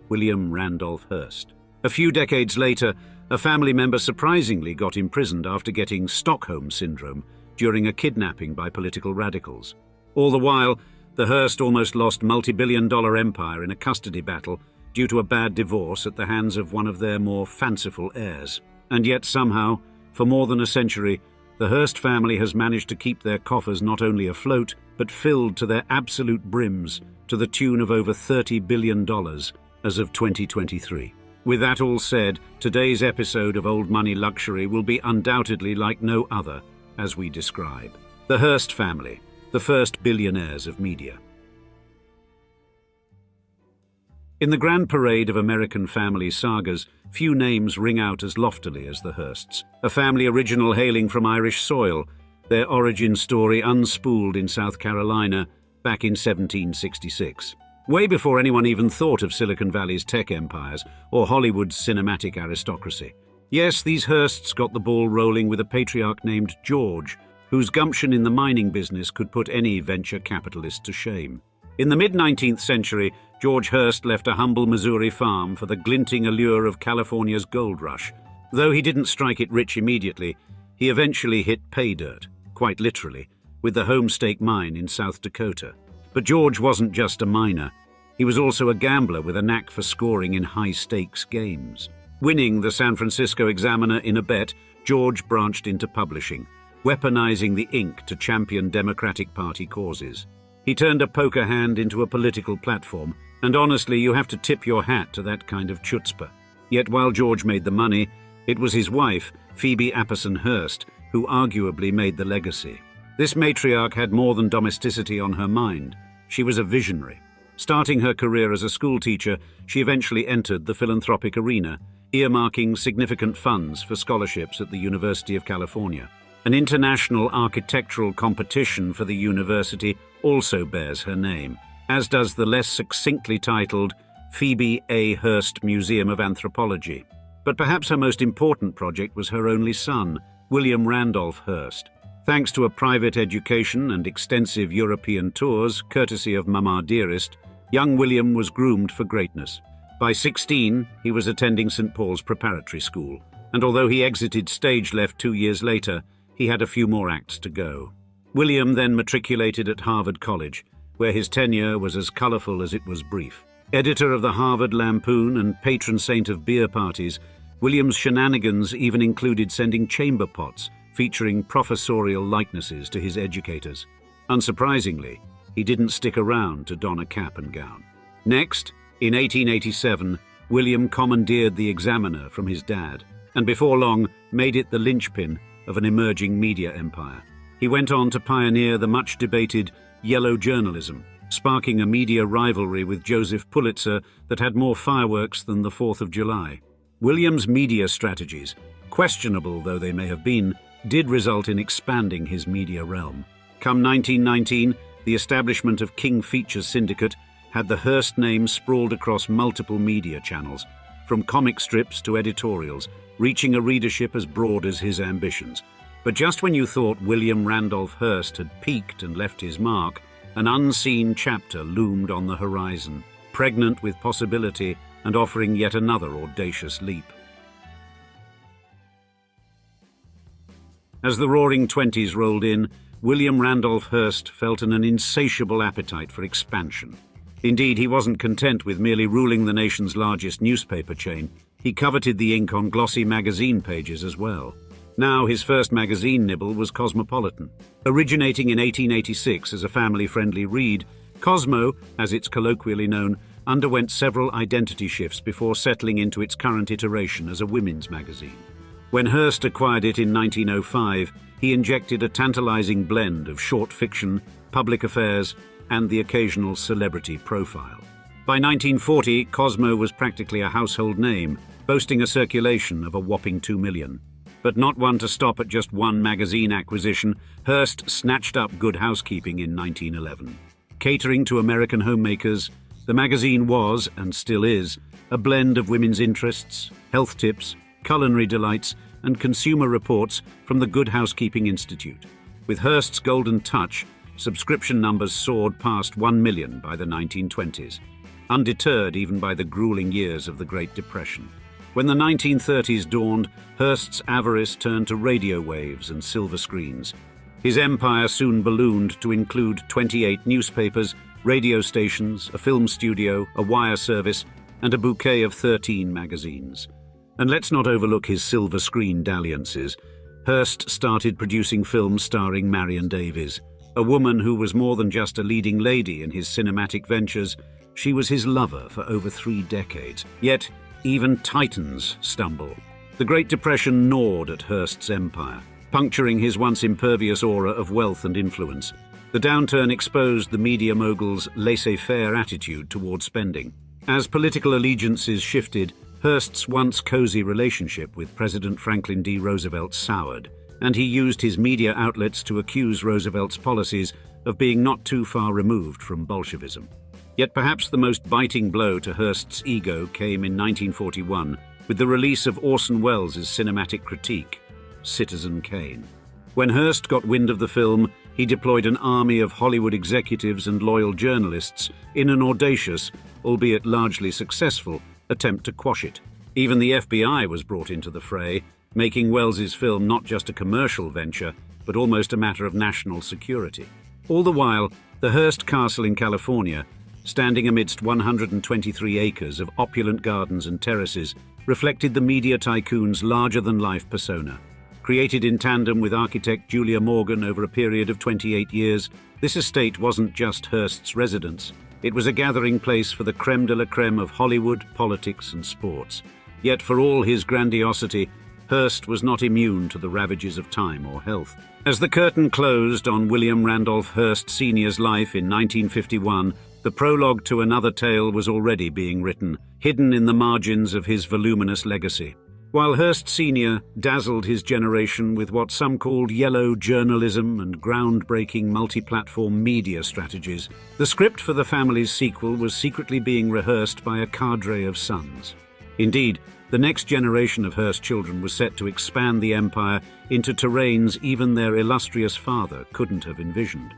William Randolph Hearst. A few decades later, a family member surprisingly got imprisoned after getting Stockholm Syndrome during a kidnapping by political radicals. All the while, the Hearst almost lost multi-billion-dollar empire in a custody battle due to a bad divorce at the hands of one of their more fanciful heirs. And yet somehow, for more than a century, the Hearst family has managed to keep their coffers not only afloat, but filled to their absolute brims to the tune of over $30 billion as of 2023. With that all said, today's episode of Old Money Luxury will be undoubtedly like no other, as we describe. The Hearst family, the first billionaires of media. In the grand parade of American family sagas, few names ring out as loftily as the Hearsts, a family original hailing from Irish soil, their origin story unspooled in South Carolina back in 1766. Way before anyone even thought of Silicon Valley's tech empires or Hollywood's cinematic aristocracy. Yes, these Hearsts got the ball rolling with a patriarch named George, whose gumption in the mining business could put any venture capitalist to shame. In the mid-19th century, George Hearst left a humble Missouri farm for the glinting allure of California's gold rush. Though he didn't strike it rich immediately, he eventually hit pay dirt, quite literally, with the Homestake mine in South Dakota. But George wasn't just a miner. He was also a gambler with a knack for scoring in high-stakes games. Winning the San Francisco Examiner in a bet, George branched into publishing, weaponizing the ink to champion Democratic Party causes. He turned a poker hand into a political platform, and honestly, you have to tip your hat to that kind of chutzpah. Yet while George made the money, it was his wife, Phoebe Apperson Hearst, who arguably made the legacy. This matriarch had more than domesticity on her mind. She was a visionary. Starting her career as a schoolteacher, she eventually entered the philanthropic arena, earmarking significant funds for scholarships at the University of California. An international architectural competition for the university also bears her name, as does the less succinctly titled Phoebe A. Hearst Museum of Anthropology. But perhaps her most important project was her only son, William Randolph Hearst. Thanks to a private education and extensive European tours, courtesy of Mama Dearest, young William was groomed for greatness. By 16, he was attending St. Paul's Preparatory School, and although he exited stage left 2 years later, he had a few more acts to go. William then matriculated at Harvard College, where his tenure was as colorful as it was brief. Editor of the Harvard Lampoon and patron saint of beer parties, William's shenanigans even included sending chamber pots featuring professorial likenesses to his educators. Unsurprisingly, he didn't stick around to don a cap and gown. Next, in 1887, William commandeered the Examiner from his dad, and before long made it the linchpin of an emerging media empire. He went on to pioneer the much-debated yellow journalism, sparking a media rivalry with Joseph Pulitzer that had more fireworks than the 4th of July. William's media strategies, questionable though they may have been, did result in expanding his media realm. Come 1919, the establishment of King Features Syndicate had the Hearst name sprawled across multiple media channels, from comic strips to editorials, reaching a readership as broad as his ambitions. But just when you thought William Randolph Hearst had peaked and left his mark, an unseen chapter loomed on the horizon, pregnant with possibility and offering yet another audacious leap. As the Roaring Twenties rolled in, William Randolph Hearst felt an insatiable appetite for expansion. Indeed, he wasn't content with merely ruling the nation's largest newspaper chain. He coveted the ink on glossy magazine pages as well. Now his first magazine nibble was Cosmopolitan. Originating in 1886 as a family-friendly read, Cosmo, as it's colloquially known, underwent several identity shifts before settling into its current iteration as a women's magazine. When Hearst acquired it in 1905, he injected a tantalizing blend of short fiction, public affairs, and the occasional celebrity profile. By 1940, Cosmo was practically a household name, boasting a circulation of a whopping 2 million. But not one to stop at just one magazine acquisition, Hearst snatched up Good Housekeeping in 1911. Catering to American homemakers, the magazine was, and still is, a blend of women's interests, health tips, culinary delights, and consumer reports from the Good Housekeeping Institute. With Hearst's golden touch, subscription numbers soared past 1 million by the 1920s, undeterred even by the grueling years of the Great Depression. When the 1930s dawned, Hearst's avarice turned to radio waves and silver screens. His empire soon ballooned to include 28 newspapers, radio stations, a film studio, a wire service, and a bouquet of 13 magazines. And let's not overlook his silver screen dalliances. Hearst started producing films starring Marion Davies, a woman who was more than just a leading lady in his cinematic ventures. She was his lover for over 3 decades. Yet, even titans stumble. The Great Depression gnawed at Hearst's empire, puncturing his once impervious aura of wealth and influence. The downturn exposed the media mogul's laissez-faire attitude toward spending. As political allegiances shifted, Hearst's once cozy relationship with President Franklin D. Roosevelt soured, and he used his media outlets to accuse Roosevelt's policies of being not too far removed from Bolshevism. Yet perhaps the most biting blow to Hearst's ego came in 1941 with the release of Orson Welles' cinematic critique, Citizen Kane. When Hearst got wind of the film, he deployed an army of Hollywood executives and loyal journalists in an audacious, albeit largely successful, attempt to quash it. Even the FBI was brought into the fray, making Welles's film not just a commercial venture, but almost a matter of national security. All the while, the Hearst Castle in California, standing amidst 123 acres of opulent gardens and terraces, reflected the media tycoon's larger-than-life persona. Created in tandem with architect Julia Morgan over a period of 28 years, this estate wasn't just Hearst's residence. It was a gathering place for the creme de la creme of Hollywood, politics and sports. Yet for all his grandiosity, Hearst was not immune to the ravages of time or health. As the curtain closed on William Randolph Hearst Sr.'s life in 1951, the prologue to another tale was already being written, hidden in the margins of his voluminous legacy. While Hearst Sr. dazzled his generation with what some called yellow journalism and groundbreaking multi-platform media strategies, the script for the family's sequel was secretly being rehearsed by a cadre of sons. Indeed, the next generation of Hearst children was set to expand the empire into terrains even their illustrious father couldn't have envisioned.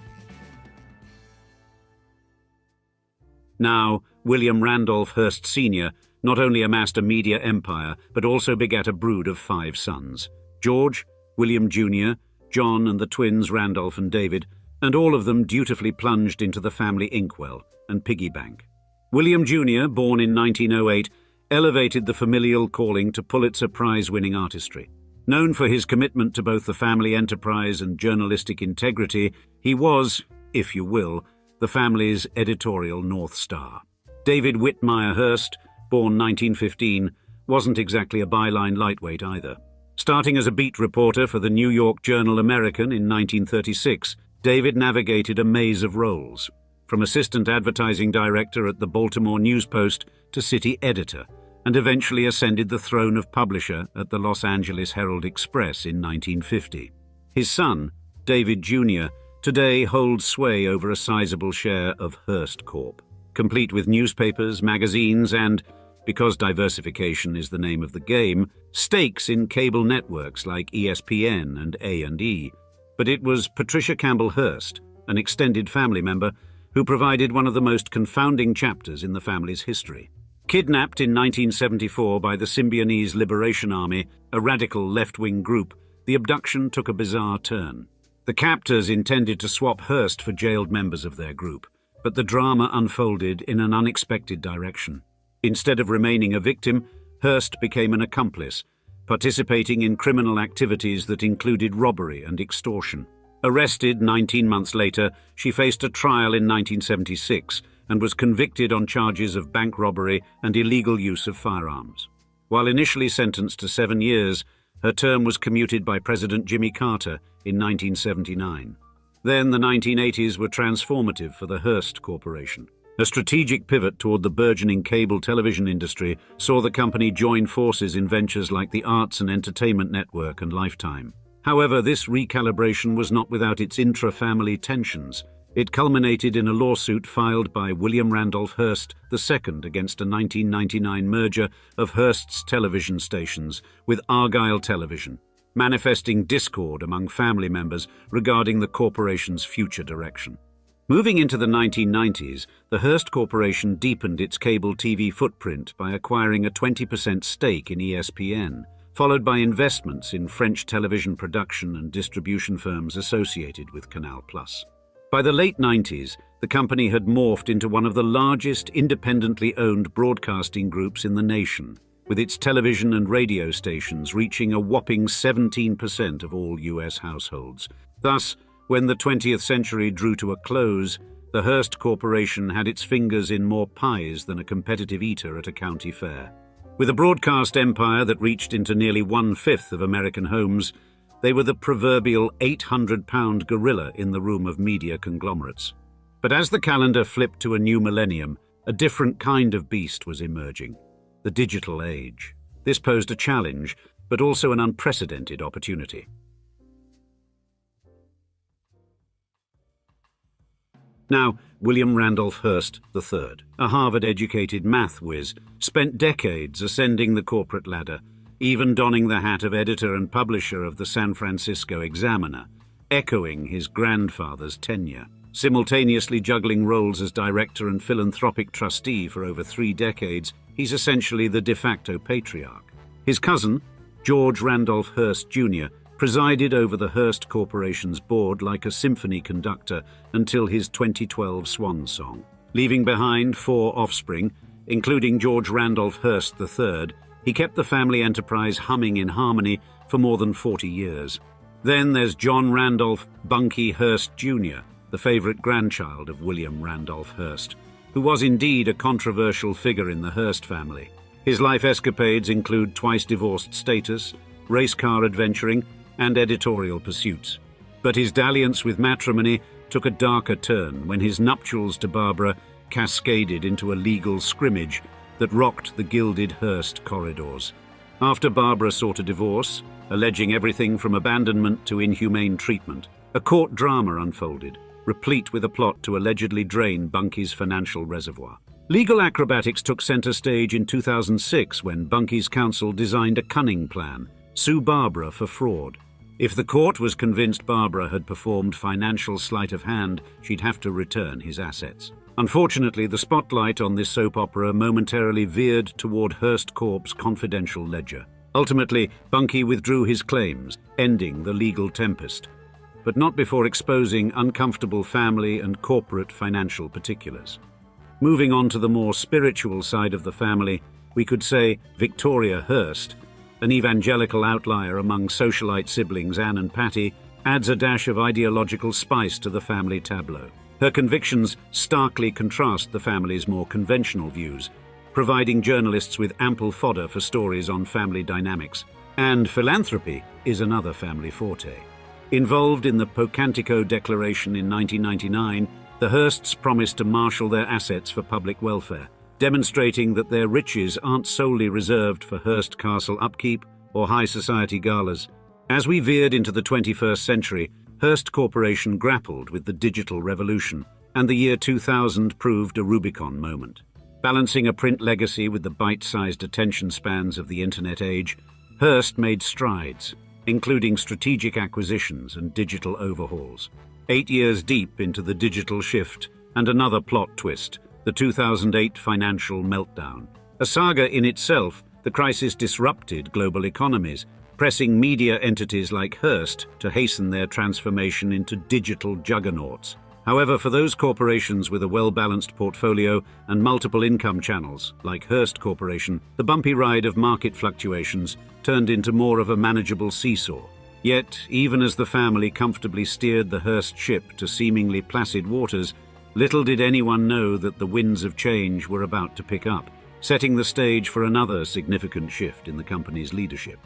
Now, William Randolph Hearst Sr. not only amassed a media empire, but also begat a brood of 5 sons: George, William Jr., John and the twins Randolph and David, and all of them dutifully plunged into the family inkwell and piggy bank. William Jr., born in 1908, elevated the familial calling to Pulitzer Prize-winning artistry. Known for his commitment to both the family enterprise and journalistic integrity, he was, if you will, the family's editorial North Star. David Whitmire Hearst, born 1915, wasn't exactly a byline lightweight either. Starting as a beat reporter for the New York Journal-American in 1936, David navigated a maze of roles, from assistant advertising director at the Baltimore News-Post to city editor, and eventually ascended the throne of publisher at the Los Angeles Herald-Express in 1950. His son, David Jr., today holds sway over a sizable share of Hearst Corp., complete with newspapers, magazines, and, because diversification is the name of the game, stakes in cable networks like ESPN and A&E. But it was Patricia Campbell Hearst, an extended family member, who provided one of the most confounding chapters in the family's history. Kidnapped in 1974 by the Symbionese Liberation Army, a radical left-wing group, the abduction took a bizarre turn. The captors intended to swap Hearst for jailed members of their group, but the drama unfolded in an unexpected direction. Instead of remaining a victim, Hearst became an accomplice, participating in criminal activities that included robbery and extortion. Arrested 19 months later, she faced a trial in 1976 and was convicted on charges of bank robbery and illegal use of firearms. While initially sentenced to 7 years, her term was commuted by President Jimmy Carter in 1979. Then the 1980s were transformative for the Hearst Corporation. A strategic pivot toward the burgeoning cable television industry saw the company join forces in ventures like the Arts and Entertainment Network and Lifetime. However, this recalibration was not without its intra-family tensions. It culminated in a lawsuit filed by William Randolph Hearst II against a 1999 merger of Hearst's television stations with Argyle Television, manifesting discord among family members regarding the corporation's future direction. Moving into the 1990s, the Hearst Corporation deepened its cable TV footprint by acquiring a 20% stake in ESPN, followed by investments in French television production and distribution firms associated with Canal+. By the late 90s, the company had morphed into one of the largest independently owned broadcasting groups in the nation, with its television and radio stations reaching a whopping 17% of all U.S. households. Thus, when the 20th century drew to a close, the Hearst Corporation had its fingers in more pies than a competitive eater at a county fair. With a broadcast empire that reached into nearly 1/5 of American homes, they were the proverbial 800-pound gorilla in the room of media conglomerates. But as the calendar flipped to a new millennium, a different kind of beast was emerging: the digital age. This posed a challenge, but also an unprecedented opportunity. Now, William Randolph Hearst III, a Harvard-educated math whiz, spent decades ascending the corporate ladder, even donning the hat of editor and publisher of the San Francisco Examiner, echoing his grandfather's tenure. Simultaneously juggling roles as director and philanthropic trustee for over 3 decades, he's essentially the de facto patriarch. His cousin, George Randolph Hearst Jr., presided over the Hearst Corporation's board like a symphony conductor until his 2012 swan song. Leaving behind 4 offspring, including George Randolph Hearst III, he kept the family enterprise humming in harmony for more than 40 years. Then there's John Randolph Bunky Hearst Jr., the favorite grandchild of William Randolph Hearst, who was indeed a controversial figure in the Hearst family. His life escapades include twice-divorced status, race car adventuring, and editorial pursuits. But his dalliance with matrimony took a darker turn when his nuptials to Barbara cascaded into a legal scrimmage that rocked the gilded Hearst corridors. After Barbara sought a divorce, alleging everything from abandonment to inhumane treatment, a court drama unfolded, replete with a plot to allegedly drain Bunky's financial reservoir. Legal acrobatics took center stage in 2006 when Bunky's counsel designed a cunning plan: sue Barbara for fraud. If the court was convinced Barbara had performed financial sleight of hand, she'd have to return his assets. Unfortunately, the spotlight on this soap opera momentarily veered toward Hearst Corp's confidential ledger. Ultimately, Bunky withdrew his claims, ending the legal tempest, but not before exposing uncomfortable family and corporate financial particulars. Moving on to the more spiritual side of the family, we could say Victoria Hearst, an evangelical outlier among socialite siblings Anne and Patty, adds a dash of ideological spice to the family tableau. Her convictions starkly contrast the family's more conventional views, providing journalists with ample fodder for stories on family dynamics. And philanthropy is another family forte. Involved in the Pocantico Declaration in 1999, the Hearsts promised to marshal their assets for public welfare, demonstrating that their riches aren't solely reserved for Hearst Castle upkeep or high society galas. As we veered into the 21st century, Hearst Corporation grappled with the digital revolution, and the year 2000 proved a Rubicon moment. Balancing a print legacy with the bite-sized attention spans of the internet age, Hearst made strides, including strategic acquisitions and digital overhauls. 8 years deep into the digital shift, and another plot twist, the 2008 financial meltdown. A saga in itself, the crisis disrupted global economies, pressing media entities like Hearst to hasten their transformation into digital juggernauts. However, for those corporations with a well-balanced portfolio and multiple income channels, like Hearst Corporation, the bumpy ride of market fluctuations turned into more of a manageable seesaw. Yet, even as the family comfortably steered the Hearst ship to seemingly placid waters, little did anyone know that the winds of change were about to pick up, setting the stage for another significant shift in the company's leadership.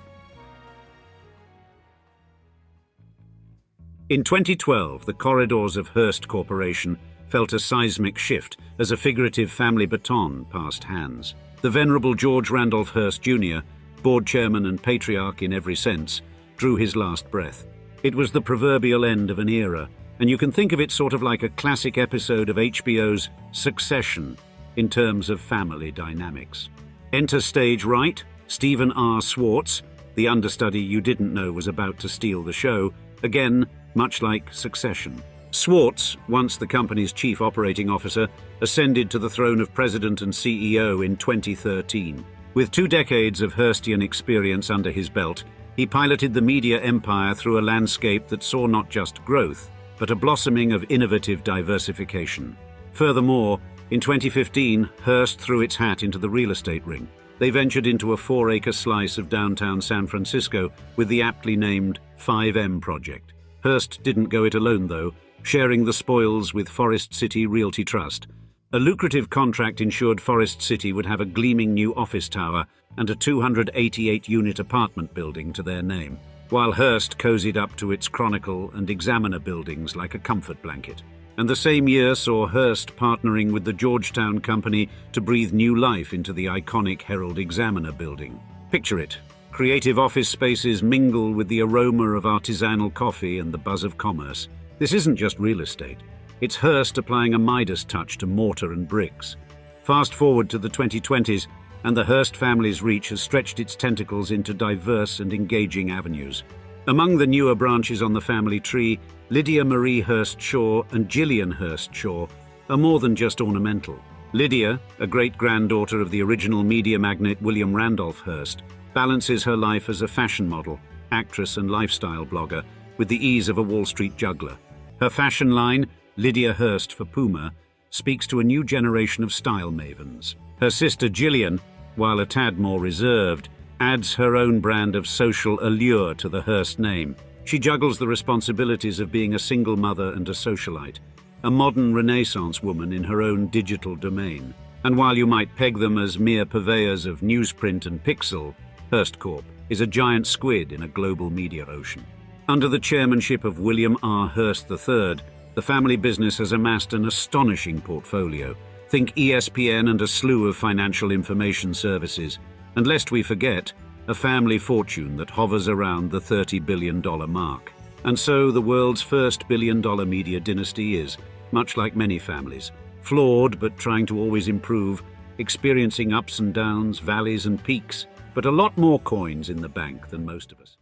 In 2012, the corridors of Hearst Corporation felt a seismic shift as a figurative family baton passed hands. The venerable George Randolph Hearst Jr., board chairman and patriarch in every sense, drew his last breath. It was the proverbial end of an era, and you can think of it sort of like a classic episode of HBO's Succession in terms of family dynamics. Enter stage right, Stephen R. Swartz, the understudy you didn't know was about to steal the show, again, much like Succession. Swartz, once the company's chief operating officer, ascended to the throne of president and CEO in 2013. With 2 decades of Hearstian experience under his belt, he piloted the media empire through a landscape that saw not just growth, but a blossoming of innovative diversification. Furthermore, in 2015, Hearst threw its hat into the real estate ring. They ventured into a 4-acre slice of downtown San Francisco with the aptly named 5M project. Hearst didn't go it alone, though, sharing the spoils with Forest City Realty Trust. A lucrative contract ensured Forest City would have a gleaming new office tower and a 288-unit apartment building to their name, while Hearst cozied up to its Chronicle and Examiner buildings like a comfort blanket. And the same year saw Hearst partnering with the Georgetown Company to breathe new life into the iconic Herald Examiner building. Picture it. Creative office spaces mingle with the aroma of artisanal coffee and the buzz of commerce. This isn't just real estate. It's Hearst applying a Midas touch to mortar and bricks. Fast forward to the 2020s, and the Hearst family's reach has stretched its tentacles into diverse and engaging avenues. Among the newer branches on the family tree, Lydia Marie Hearst Shaw and Gillian Hearst Shaw are more than just ornamental. Lydia, a great-granddaughter of the original media magnate William Randolph Hearst, balances her life as a fashion model, actress and lifestyle blogger with the ease of a Wall Street juggler. Her fashion line, Lydia Hearst for Puma, speaks to a new generation of style mavens. Her sister Gillian, while a tad more reserved, adds her own brand of social allure to the Hearst name. She juggles the responsibilities of being a single mother and a socialite, a modern Renaissance woman in her own digital domain. And while you might peg them as mere purveyors of newsprint and pixel, Hearst Corp is a giant squid in a global media ocean. Under the chairmanship of William R. Hearst III, the family business has amassed an astonishing portfolio. Think ESPN and a slew of financial information services. And lest we forget, a family fortune that hovers around the $30 billion mark. And so the world's first billion-dollar media dynasty is, much like many families, flawed but trying to always improve, experiencing ups and downs, valleys and peaks, but a lot more coins in the bank than most of us.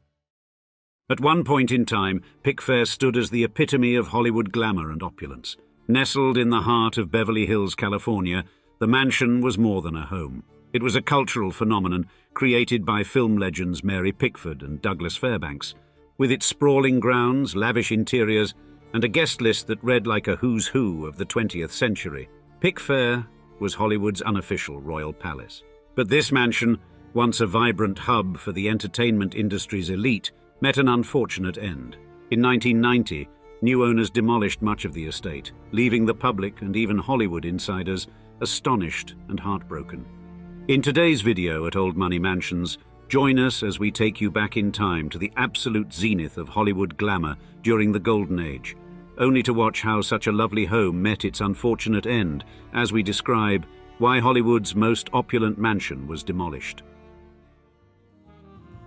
At one point in time, Pickfair stood as the epitome of Hollywood glamour and opulence. Nestled in the heart of Beverly Hills, California, the mansion was more than a home. It was a cultural phenomenon created by film legends Mary Pickford and Douglas Fairbanks. With its sprawling grounds, lavish interiors, and a guest list that read like a who's who of the 20th century, Pickfair was Hollywood's unofficial royal palace. But this mansion, once a vibrant hub for the entertainment industry's elite, met an unfortunate end. In 1990, new owners demolished much of the estate, leaving the public and even Hollywood insiders astonished and heartbroken. In today's video at Old Money Mansions, join us as we take you back in time to the absolute zenith of Hollywood glamour during the Golden Age, only to watch how such a lovely home met its unfortunate end as we describe why Hollywood's most opulent mansion was demolished.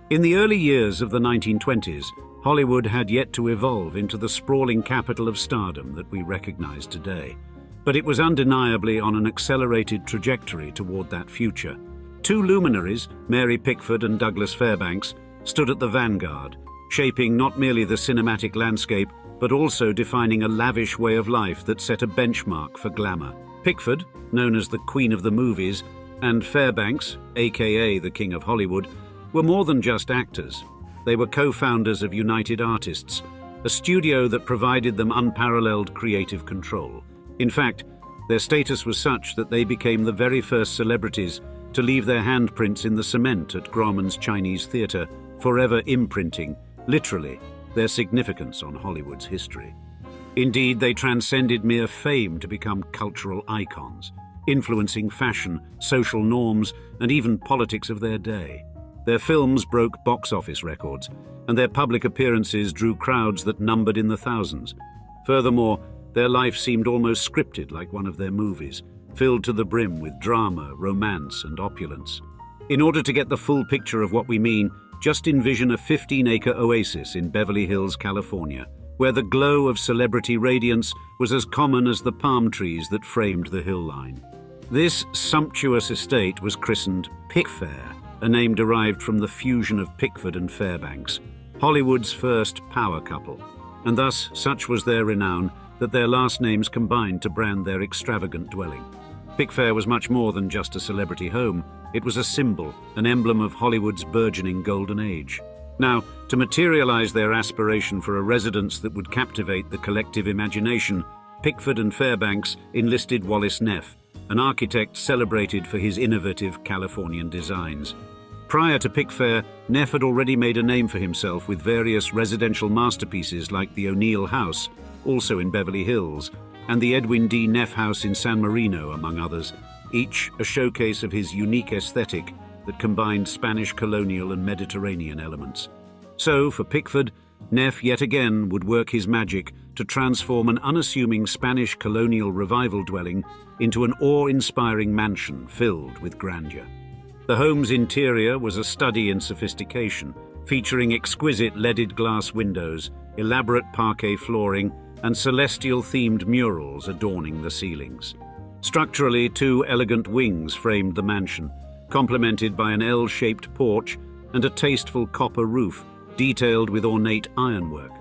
In the early years of the 1920s, Hollywood had yet to evolve into the sprawling capital of stardom that we recognize today. But it was undeniably on an accelerated trajectory toward that future. Two luminaries, Mary Pickford and Douglas Fairbanks, stood at the vanguard, shaping not merely the cinematic landscape, but also defining a lavish way of life that set a benchmark for glamour. Pickford, known as the Queen of the Movies, and Fairbanks, aka the King of Hollywood, were more than just actors. They were co-founders of United Artists, a studio that provided them unparalleled creative control. In fact, their status was such that they became the very first celebrities to leave their handprints in the cement at Grauman's Chinese Theatre, forever imprinting, literally, their significance on Hollywood's history. Indeed, they transcended mere fame to become cultural icons, influencing fashion, social norms, and even politics of their day. Their films broke box office records, and their public appearances drew crowds that numbered in the thousands. Furthermore, their life seemed almost scripted like one of their movies, filled to the brim with drama, romance, and opulence. In order to get the full picture of what we mean, just envision a 15-acre oasis in Beverly Hills, California, where the glow of celebrity radiance was as common as the palm trees that framed the hill line. This sumptuous estate was christened Pickfair, a name derived from the fusion of Pickford and Fairbanks, Hollywood's first power couple, and thus such was their renown that their last names combined to brand their extravagant dwelling. Pickfair was much more than just a celebrity home. It was a symbol, an emblem of Hollywood's burgeoning golden age. Now, to materialize their aspiration for a residence that would captivate the collective imagination, Pickford and Fairbanks enlisted Wallace Neff, an architect celebrated for his innovative Californian designs. Prior to Pickfair, Neff had already made a name for himself with various residential masterpieces like the O'Neill House, also in Beverly Hills, and the Edwin D. Neff House in San Marino, among others, each a showcase of his unique aesthetic that combined Spanish colonial and Mediterranean elements. So, for Pickford, Neff yet again would work his magic to transform an unassuming Spanish colonial revival dwelling into an awe-inspiring mansion filled with grandeur. The home's interior was a study in sophistication, featuring exquisite leaded glass windows, elaborate parquet flooring, and celestial-themed murals adorning the ceilings. Structurally, two elegant wings framed the mansion, complemented by an L-shaped porch and a tasteful copper roof, detailed with ornate ironwork.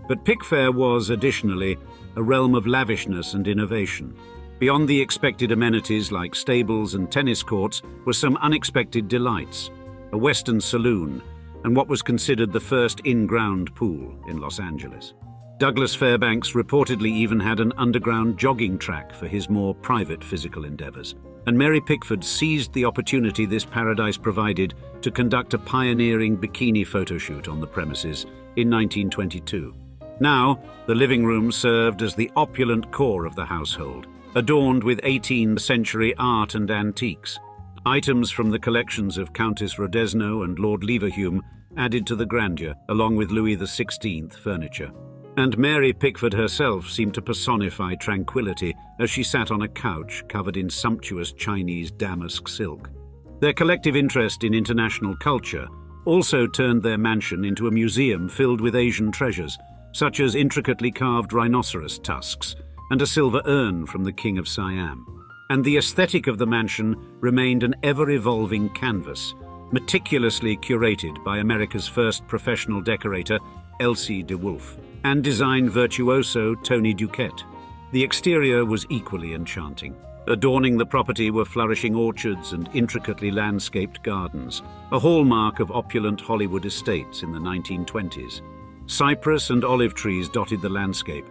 But Pickfair was, additionally, a realm of lavishness and innovation. Beyond the expected amenities like stables and tennis courts were some unexpected delights: a Western saloon and what was considered the first in-ground pool in Los Angeles. Douglas Fairbanks reportedly even had an underground jogging track for his more private physical endeavors. And Mary Pickford seized the opportunity this paradise provided to conduct a pioneering bikini photoshoot on the premises in 1922. Now, the living room served as the opulent core of the household, adorned with 18th century art and antiques. Items from the collections of Countess Rodesno and Lord Leverhulme added to the grandeur, along with Louis XVI furniture. And Mary Pickford herself seemed to personify tranquility as she sat on a couch covered in sumptuous Chinese damask silk. Their collective interest in international culture also turned their mansion into a museum filled with Asian treasures, such as intricately carved rhinoceros tusks and a silver urn from the King of Siam. And the aesthetic of the mansion remained an ever-evolving canvas, meticulously curated by America's first professional decorator, Elsie de Wolfe, and design virtuoso Tony Duquette. The exterior was equally enchanting. Adorning the property were flourishing orchards and intricately landscaped gardens, a hallmark of opulent Hollywood estates in the 1920s. Cypress and olive trees dotted the landscape,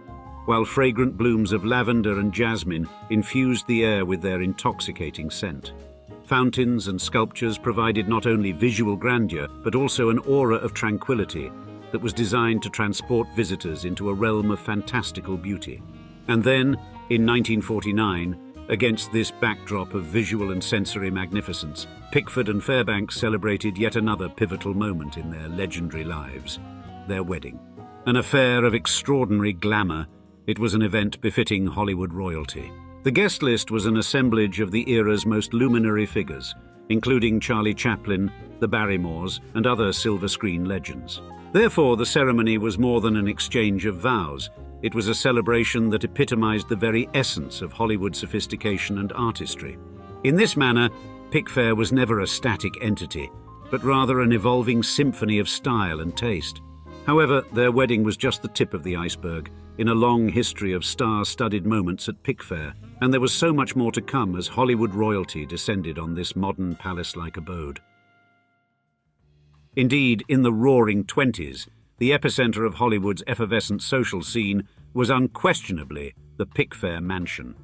while fragrant blooms of lavender and jasmine infused the air with their intoxicating scent. Fountains and sculptures provided not only visual grandeur, but also an aura of tranquility that was designed to transport visitors into a realm of fantastical beauty. And then, in 1949, against this backdrop of visual and sensory magnificence, Pickford and Fairbanks celebrated yet another pivotal moment in their legendary lives: their wedding. An affair of extraordinary glamour, it was an event befitting Hollywood royalty. The guest list was an assemblage of the era's most luminary figures, including Charlie Chaplin, the Barrymores, and other silver screen legends. Therefore, the ceremony was more than an exchange of vows. It was a celebration that epitomized the very essence of Hollywood sophistication and artistry. In this manner, Pickfair was never a static entity, but rather an evolving symphony of style and taste. However, their wedding was just the tip of the iceberg in a long history of star-studded moments at Pickfair, and there was so much more to come as Hollywood royalty descended on this modern palace-like abode. Indeed, in the roaring 20s, the epicenter of Hollywood's effervescent social scene was unquestionably the Pickfair Mansion.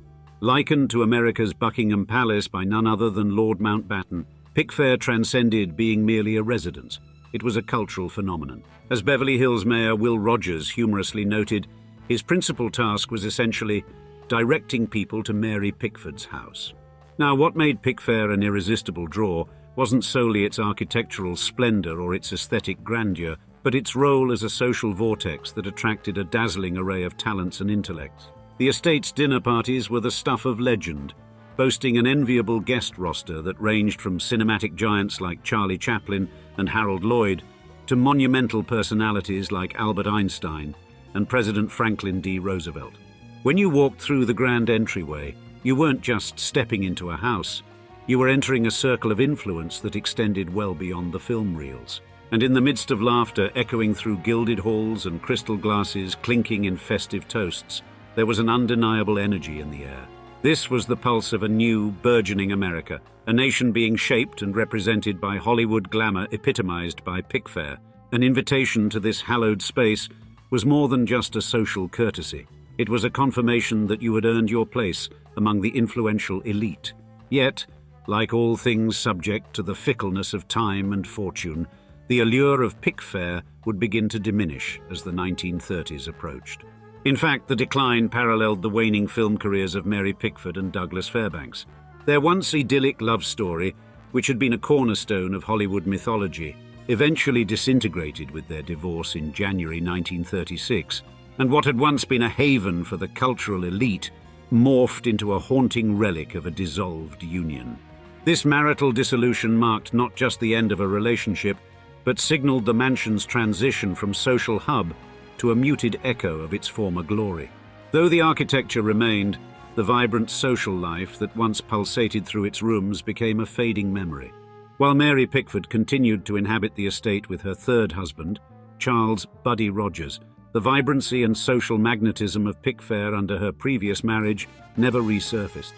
Likened to America's Buckingham Palace by none other than Lord Mountbatten, Pickfair transcended being merely a residence. It was a cultural phenomenon. As Beverly Hills Mayor Will Rogers humorously noted, his principal task was essentially directing people to Mary Pickford's house. Now, what made Pickfair an irresistible draw wasn't solely its architectural splendor or its aesthetic grandeur, but its role as a social vortex that attracted a dazzling array of talents and intellects. The estate's dinner parties were the stuff of legend, boasting an enviable guest roster that ranged from cinematic giants like Charlie Chaplin and Harold Lloyd to monumental personalities like Albert Einstein and President Franklin D. Roosevelt. When you walked through the grand entryway, you weren't just stepping into a house. You were entering a circle of influence that extended well beyond the film reels. And in the midst of laughter echoing through gilded halls and crystal glasses clinking in festive toasts, there was an undeniable energy in the air. This was the pulse of a new, burgeoning America, a nation being shaped and represented by Hollywood glamour epitomized by Pickfair. An invitation to this hallowed space was more than just a social courtesy. It was a confirmation that you had earned your place among the influential elite. Yet, like all things subject to the fickleness of time and fortune, the allure of Pickfair would begin to diminish as the 1930s approached. In fact, the decline paralleled the waning film careers of Mary Pickford and Douglas Fairbanks. Their once idyllic love story, which had been a cornerstone of Hollywood mythology, eventually disintegrated with their divorce in January 1936, and what had once been a haven for the cultural elite morphed into a haunting relic of a dissolved union. This marital dissolution marked not just the end of a relationship, but signaled the mansion's transition from social hub to a muted echo of its former glory. Though the architecture remained, the vibrant social life that once pulsated through its rooms became a fading memory. While Mary Pickford continued to inhabit the estate with her third husband, Charles "Buddy" Rogers, the vibrancy and social magnetism of Pickfair under her previous marriage never resurfaced.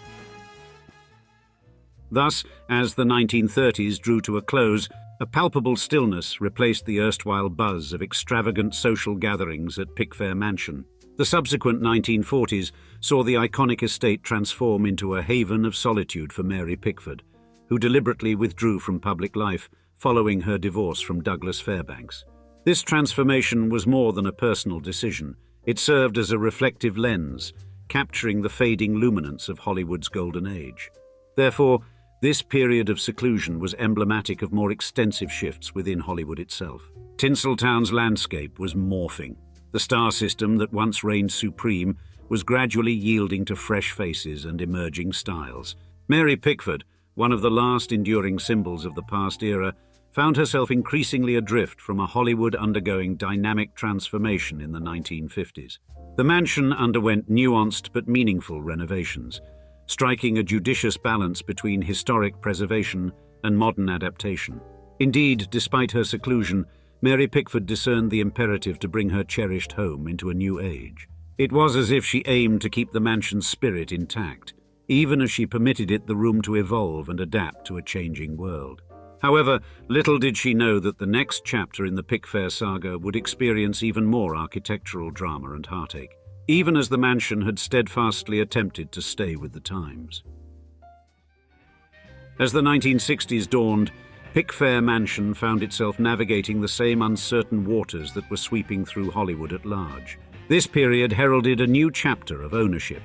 Thus, as the 1930s drew to a close, a palpable stillness replaced the erstwhile buzz of extravagant social gatherings at Pickfair Mansion. The subsequent 1940s saw the iconic estate transform into a haven of solitude for Mary Pickford, who deliberately withdrew from public life following her divorce from Douglas Fairbanks. This transformation was more than a personal decision. It served as a reflective lens, capturing the fading luminance of Hollywood's golden age. Therefore, this period of seclusion was emblematic of more extensive shifts within Hollywood itself. Tinseltown's landscape was morphing. The star system that once reigned supreme was gradually yielding to fresh faces and emerging styles. Mary Pickford, one of the last enduring symbols of the past era, found herself increasingly adrift from a Hollywood undergoing dynamic transformation in the 1950s. The mansion underwent nuanced but meaningful renovations, striking a judicious balance between historic preservation and modern adaptation. Indeed, despite her seclusion, Mary Pickford discerned the imperative to bring her cherished home into a new age. It was as if she aimed to keep the mansion's spirit intact, even as she permitted it the room to evolve and adapt to a changing world. However, little did she know that the next chapter in the Pickfair saga would experience even more architectural drama and heartache, even as the mansion had steadfastly attempted to stay with the times. As the 1960s dawned, Pickfair Mansion found itself navigating the same uncertain waters that were sweeping through Hollywood at large. This period heralded a new chapter of ownership,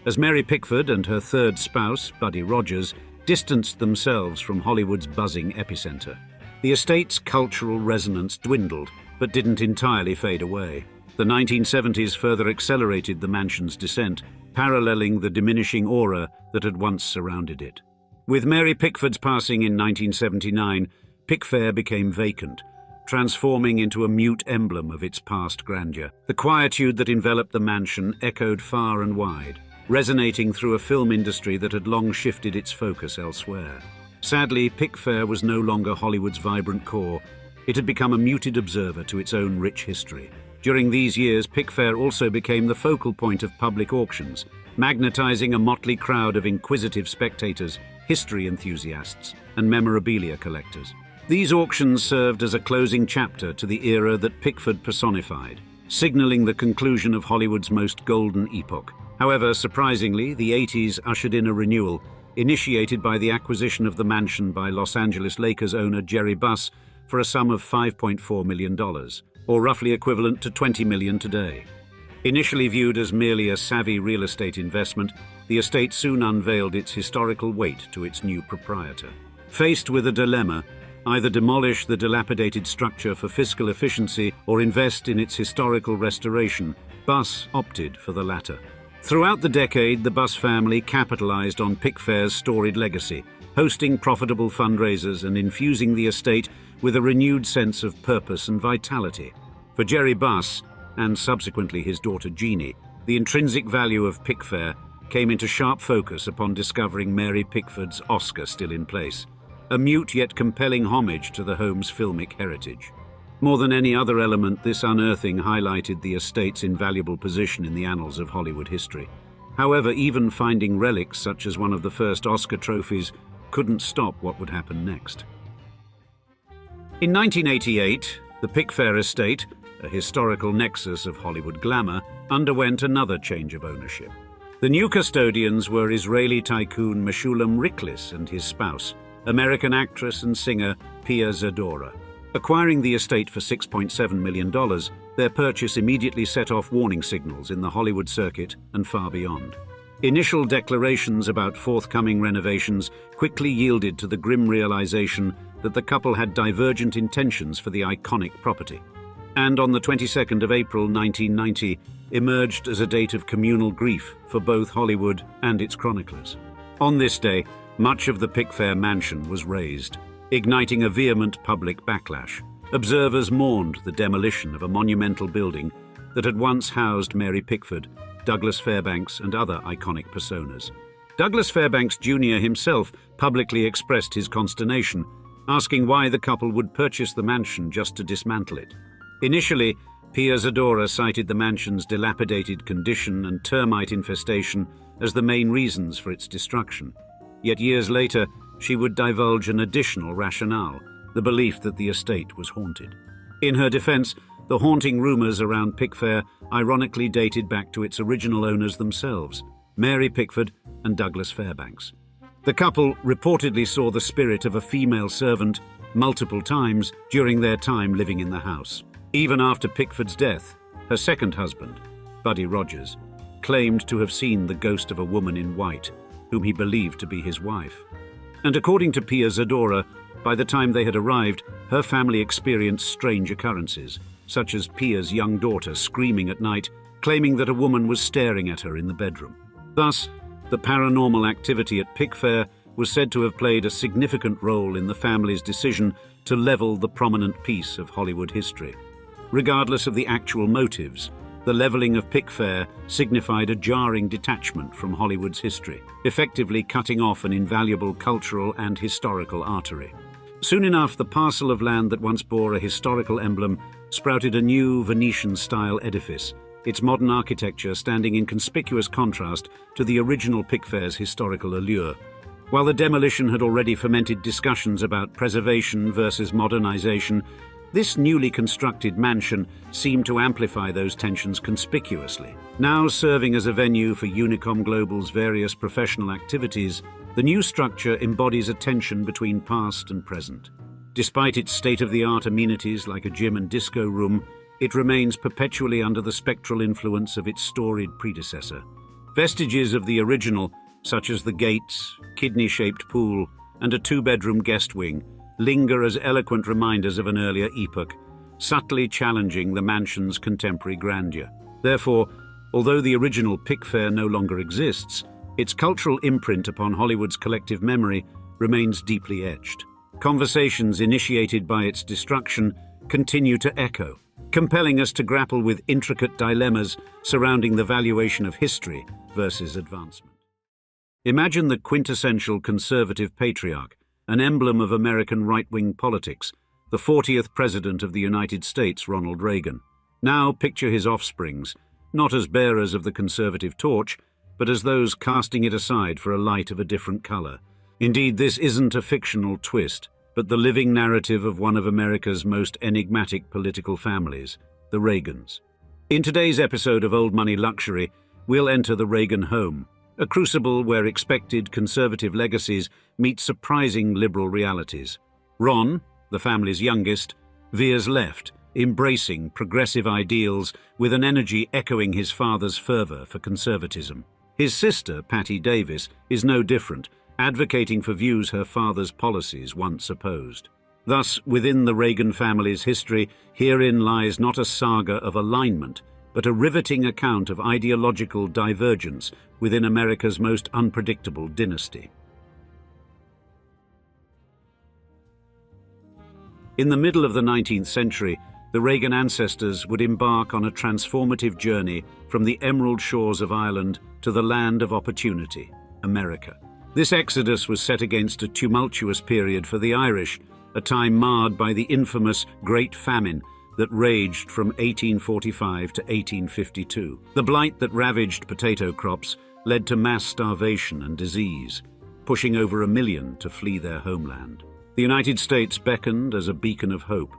as Mary Pickford and her third spouse, Buddy Rogers, distanced themselves from Hollywood's buzzing epicenter. The estate's cultural resonance dwindled, but didn't entirely fade away. The 1970s further accelerated the mansion's descent, paralleling the diminishing aura that had once surrounded it. With Mary Pickford's passing in 1979, Pickfair became vacant, transforming into a mute emblem of its past grandeur. The quietude that enveloped the mansion echoed far and wide, resonating through a film industry that had long shifted its focus elsewhere. Sadly, Pickfair was no longer Hollywood's vibrant core. It had become a muted observer to its own rich history. During these years, Pickfair also became the focal point of public auctions, magnetizing a motley crowd of inquisitive spectators, history enthusiasts, and memorabilia collectors. These auctions served as a closing chapter to the era that Pickford personified, signaling the conclusion of Hollywood's most golden epoch. However, surprisingly, the 80s ushered in a renewal, initiated by the acquisition of the mansion by Los Angeles Lakers owner Jerry Buss for a sum of $5.4 million, or roughly equivalent to $20 million today. Initially viewed as merely a savvy real estate investment, the estate soon unveiled its historical weight to its new proprietor. Faced with a dilemma, either demolish the dilapidated structure for fiscal efficiency or invest in its historical restoration, Buss opted for the latter. Throughout the decade, the Buss family capitalized on Pickfair's storied legacy, hosting profitable fundraisers and infusing the estate with a renewed sense of purpose and vitality. For Jerry Buss, and subsequently his daughter Jeannie, the intrinsic value of Pickfair came into sharp focus upon discovering Mary Pickford's Oscar still in place, a mute yet compelling homage to the home's filmic heritage. More than any other element, this unearthing highlighted the estate's invaluable position in the annals of Hollywood history. However, even finding relics such as one of the first Oscar trophies couldn't stop what would happen next. In 1988, the Pickfair estate, a historical nexus of Hollywood glamour, underwent another change of ownership. The new custodians were Israeli tycoon Meshulam Riklis and his spouse, American actress and singer Pia Zadora. Acquiring the estate for $6.7 million, their purchase immediately set off warning signals in the Hollywood circuit and far beyond. Initial declarations about forthcoming renovations quickly yielded to the grim realization that the couple had divergent intentions for the iconic property, and on the 22nd of April 1990 emerged as a date of communal grief for both Hollywood and its chroniclers. On this day, much of the Pickfair mansion was razed, igniting a vehement public backlash. Observers mourned the demolition of a monumental building that had once housed Mary Pickford, Douglas Fairbanks, and other iconic personas. Douglas Fairbanks Jr. himself publicly expressed his consternation, asking why the couple would purchase the mansion just to dismantle it. Initially, Pia Zadora cited the mansion's dilapidated condition and termite infestation as the main reasons for its destruction. Yet years later, she would divulge an additional rationale, the belief that the estate was haunted. In her defense, the haunting rumors around Pickfair ironically dated back to its original owners themselves, Mary Pickford and Douglas Fairbanks. The couple reportedly saw the spirit of a female servant multiple times during their time living in the house. Even after Pickford's death, her second husband, Buddy Rogers, claimed to have seen the ghost of a woman in white, whom he believed to be his wife. And according to Pia Zadora, by the time they had arrived, her family experienced strange occurrences, such as Pia's young daughter screaming at night, claiming that a woman was staring at her in the bedroom. Thus, the paranormal activity at Pickfair was said to have played a significant role in the family's decision to level the prominent piece of Hollywood history. Regardless of the actual motives, the leveling of Pickfair signified a jarring detachment from Hollywood's history, effectively cutting off an invaluable cultural and historical artery. Soon enough, the parcel of land that once bore a historical emblem sprouted a new Venetian-style edifice, its modern architecture standing in conspicuous contrast to the original Pickfair's historical allure. While the demolition had already fermented discussions about preservation versus modernization, this newly constructed mansion seemed to amplify those tensions conspicuously. Now serving as a venue for Unicom Global's various professional activities, the new structure embodies a tension between past and present. Despite its state-of-the-art amenities like a gym and disco room, it remains perpetually under the spectral influence of its storied predecessor. Vestiges of the original, such as the gates, kidney-shaped pool, and a two-bedroom guest wing, linger as eloquent reminders of an earlier epoch, subtly challenging the mansion's contemporary grandeur. Therefore, although the original Pickfair no longer exists, its cultural imprint upon Hollywood's collective memory remains deeply etched. Conversations initiated by its destruction continue to echo, compelling us to grapple with intricate dilemmas surrounding the valuation of history versus advancement. Imagine the quintessential conservative patriarch, an emblem of American right-wing politics, the 40th President of the United States, Ronald Reagan. Now picture his offsprings, not as bearers of the conservative torch, but as those casting it aside for a light of a different color. Indeed, this isn't a fictional twist, but the living narrative of one of America's most enigmatic political families, the Reagans. In today's episode of Old Money Luxury, we'll enter the Reagan home, a crucible where expected conservative legacies meet surprising liberal realities. Ron, the family's youngest, veers left, embracing progressive ideals with an energy echoing his father's fervor for conservatism. His sister, Patty Davies, is no different, advocating for views her father's policies once opposed. Thus, within the Reagan family's history, herein lies not a saga of alignment, but a riveting account of ideological divergence within America's most unpredictable dynasty. In the middle of the 19th century, the Reagan ancestors would embark on a transformative journey from the emerald shores of Ireland to the land of opportunity, America. This exodus was set against a tumultuous period for the Irish, a time marred by the infamous Great Famine that raged from 1845 to 1852. The blight that ravaged potato crops led to mass starvation and disease, pushing over 1 million to flee their homeland. The United States beckoned as a beacon of hope,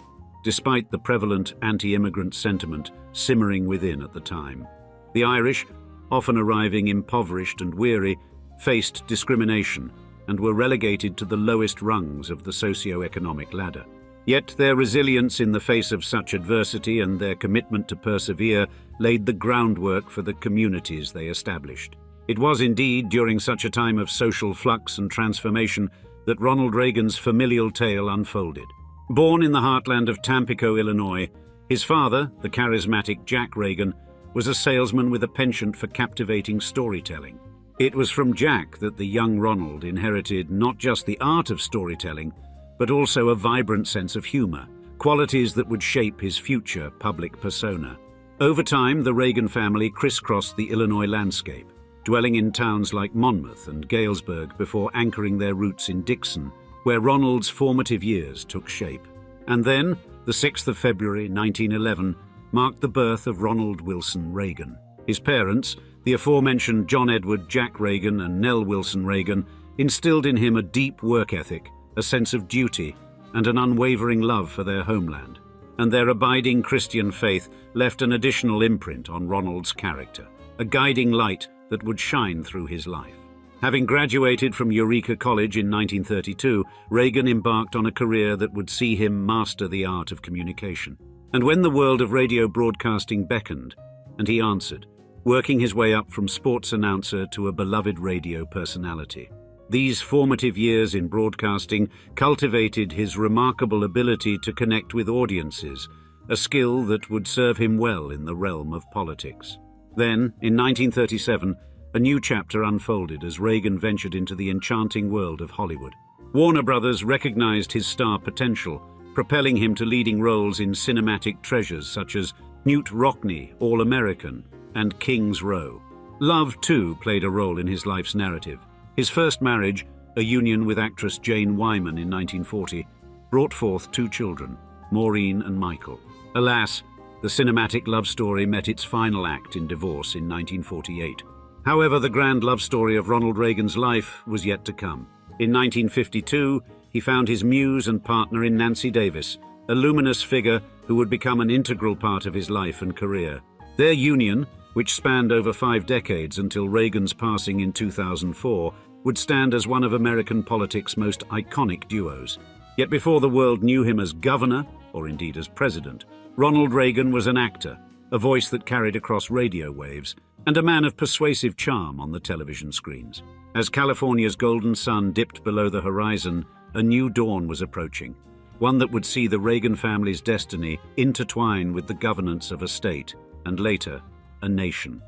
despite the prevalent anti-immigrant sentiment simmering within at the time. The Irish, often arriving impoverished and weary, faced discrimination and were relegated to the lowest rungs of the socio-economic ladder. Yet their resilience in the face of such adversity and their commitment to persevere laid the groundwork for the communities they established. It was indeed during such a time of social flux and transformation that Ronald Reagan's familial tale unfolded. Born in the heartland of Tampico, Illinois, his father, the charismatic Jack Reagan, was a salesman with a penchant for captivating storytelling. It was from Jack that the young Ronald inherited not just the art of storytelling, but also a vibrant sense of humor, qualities that would shape his future public persona. Over time, the Reagan family crisscrossed the Illinois landscape, dwelling in towns like Monmouth and Galesburg before anchoring their roots in Dixon, where Ronald's formative years took shape. And then, the 6th of February 1911, marked the birth of Ronald Wilson Reagan. His parents, the aforementioned John Edward Jack Reagan and Nell Wilson Reagan, instilled in him a deep work ethic, a sense of duty, and an unwavering love for their homeland. And their abiding Christian faith left an additional imprint on Ronald's character, a guiding light that would shine through his life. Having graduated from Eureka College in 1932, Reagan embarked on a career that would see him master the art of communication. And when the world of radio broadcasting beckoned, and he answered, working his way up from sports announcer to a beloved radio personality. These formative years in broadcasting cultivated his remarkable ability to connect with audiences, a skill that would serve him well in the realm of politics. Then, in 1937, a new chapter unfolded as Reagan ventured into the enchanting world of Hollywood. Warner Brothers recognized his star potential, propelling him to leading roles in cinematic treasures such as Newt Rockney, All-American, and King's Row. Love, too, played a role in his life's narrative. His first marriage, a union with actress Jane Wyman in 1940, brought forth 2 children, Maureen and Michael. Alas, the cinematic love story met its final act in divorce in 1948. However, the grand love story of Ronald Reagan's life was yet to come. In 1952, he found his muse and partner in Nancy Davis, a luminous figure who would become an integral part of his life and career. Their union, which spanned over 5 decades until Reagan's passing in 2004, would stand as one of American politics' most iconic duos. Yet before the world knew him as governor, or indeed as president, Ronald Reagan was an actor, a voice that carried across radio waves, and a man of persuasive charm on the television screens. As California's golden sun dipped below the horizon, a new dawn was approaching, one that would see the Reagan family's destiny intertwine with the governance of a state, and later, a nation.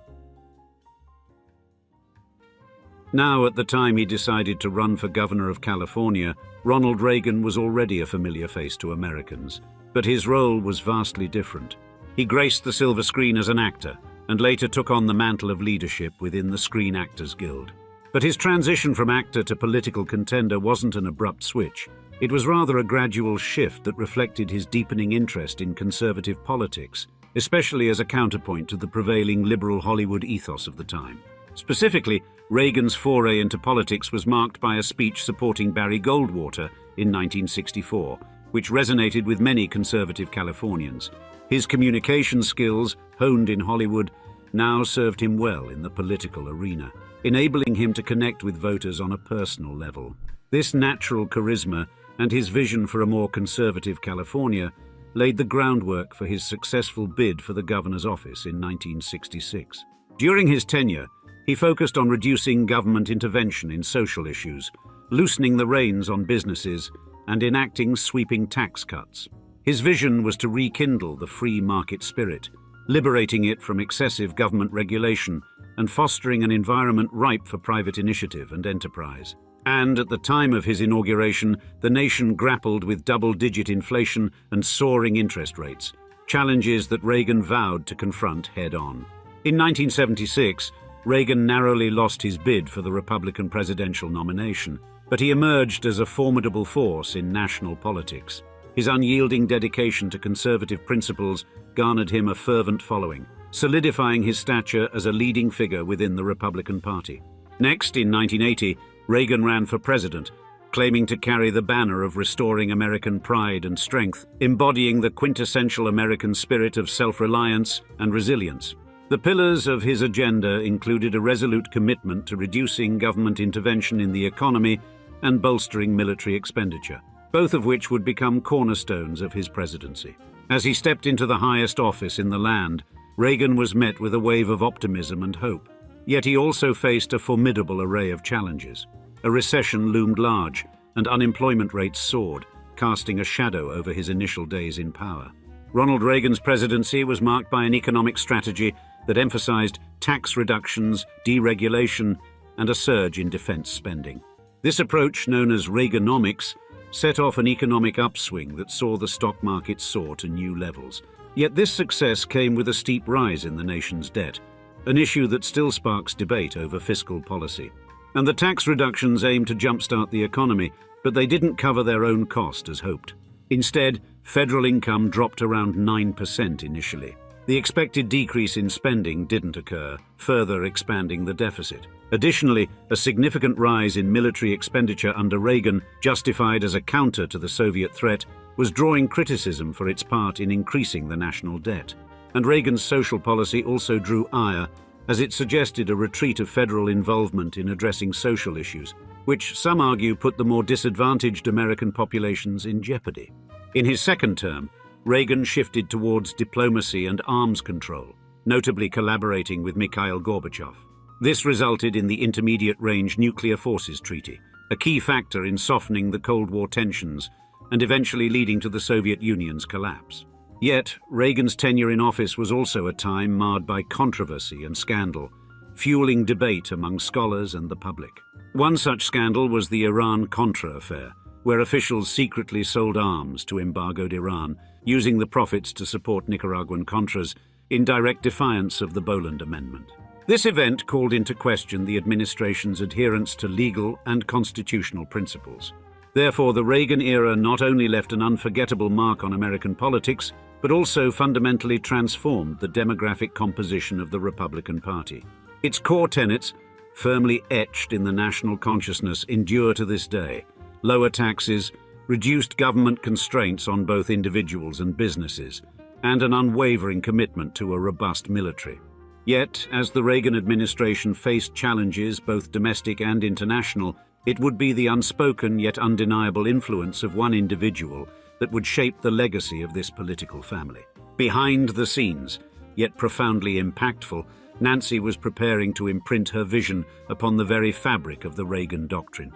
Now, at the time he decided to run for governor of California, Ronald Reagan was already a familiar face to Americans, but his role was vastly different. He graced the silver screen as an actor, and later took on the mantle of leadership within the Screen Actors Guild. But his transition from actor to political contender wasn't an abrupt switch. It was rather a gradual shift that reflected his deepening interest in conservative politics, especially as a counterpoint to the prevailing liberal Hollywood ethos of the time. Specifically, Reagan's foray into politics was marked by a speech supporting Barry Goldwater in 1964, which resonated with many conservative Californians. His communication skills, honed in Hollywood, now served him well in the political arena, enabling him to connect with voters on a personal level. This natural charisma and his vision for a more conservative California laid the groundwork for his successful bid for the governor's office in 1966. During his tenure, he focused on reducing government intervention in social issues, loosening the reins on businesses, and enacting sweeping tax cuts. His vision was to rekindle the free market spirit, liberating it from excessive government regulation and fostering an environment ripe for private initiative and enterprise. And at the time of his inauguration, the nation grappled with double-digit inflation and soaring interest rates, challenges that Reagan vowed to confront head-on. In 1976, Reagan narrowly lost his bid for the Republican presidential nomination, but he emerged as a formidable force in national politics. His unyielding dedication to conservative principles garnered him a fervent following, solidifying his stature as a leading figure within the Republican Party. Next, in 1980, Reagan ran for president, claiming to carry the banner of restoring American pride and strength, embodying the quintessential American spirit of self-reliance and resilience. The pillars of his agenda included a resolute commitment to reducing government intervention in the economy and bolstering military expenditure, both of which would become cornerstones of his presidency. As he stepped into the highest office in the land, Reagan was met with a wave of optimism and hope. Yet he also faced a formidable array of challenges. A recession loomed large, and unemployment rates soared, casting a shadow over his initial days in power. Ronald Reagan's presidency was marked by an economic strategy that emphasized tax reductions, deregulation, and a surge in defense spending. This approach, known as Reaganomics, set off an economic upswing that saw the stock market soar to new levels, Yet this success came with a steep rise in the nation's debt, an issue that still sparks debate over fiscal policy. And the tax reductions aimed to jumpstart the economy, but they didn't cover their own cost as hoped. Instead, federal income dropped around 9% initially. The expected decrease in spending didn't occur, further expanding the deficit. Additionally, a significant rise in military expenditure under Reagan, justified as a counter to the Soviet threat, was drawing criticism for its part in increasing the national debt. And Reagan's social policy also drew ire, as it suggested a retreat of federal involvement in addressing social issues, which some argue put the more disadvantaged American populations in jeopardy. In his second term, Reagan shifted towards diplomacy and arms control, notably collaborating with Mikhail Gorbachev. This resulted in the Intermediate-Range Nuclear Forces Treaty, a key factor in softening the Cold War tensions and eventually leading to the Soviet Union's collapse. Yet, Reagan's tenure in office was also a time marred by controversy and scandal, fueling debate among scholars and the public. One such scandal was the Iran-Contra affair, where officials secretly sold arms to embargoed Iran, using the profits to support Nicaraguan Contras in direct defiance of the Boland Amendment. This event called into question the administration's adherence to legal and constitutional principles. Therefore, the Reagan era not only left an unforgettable mark on American politics, but also fundamentally transformed the demographic composition of the Republican Party. Its core tenets, firmly etched in the national consciousness, endure to this day: lower taxes, reduced government constraints on both individuals and businesses, and an unwavering commitment to a robust military. Yet, as the Reagan administration faced challenges, both domestic and international, it would be the unspoken yet undeniable influence of one individual that would shape the legacy of this political family. Behind the scenes, yet profoundly impactful, Nancy was preparing to imprint her vision upon the very fabric of the Reagan doctrine.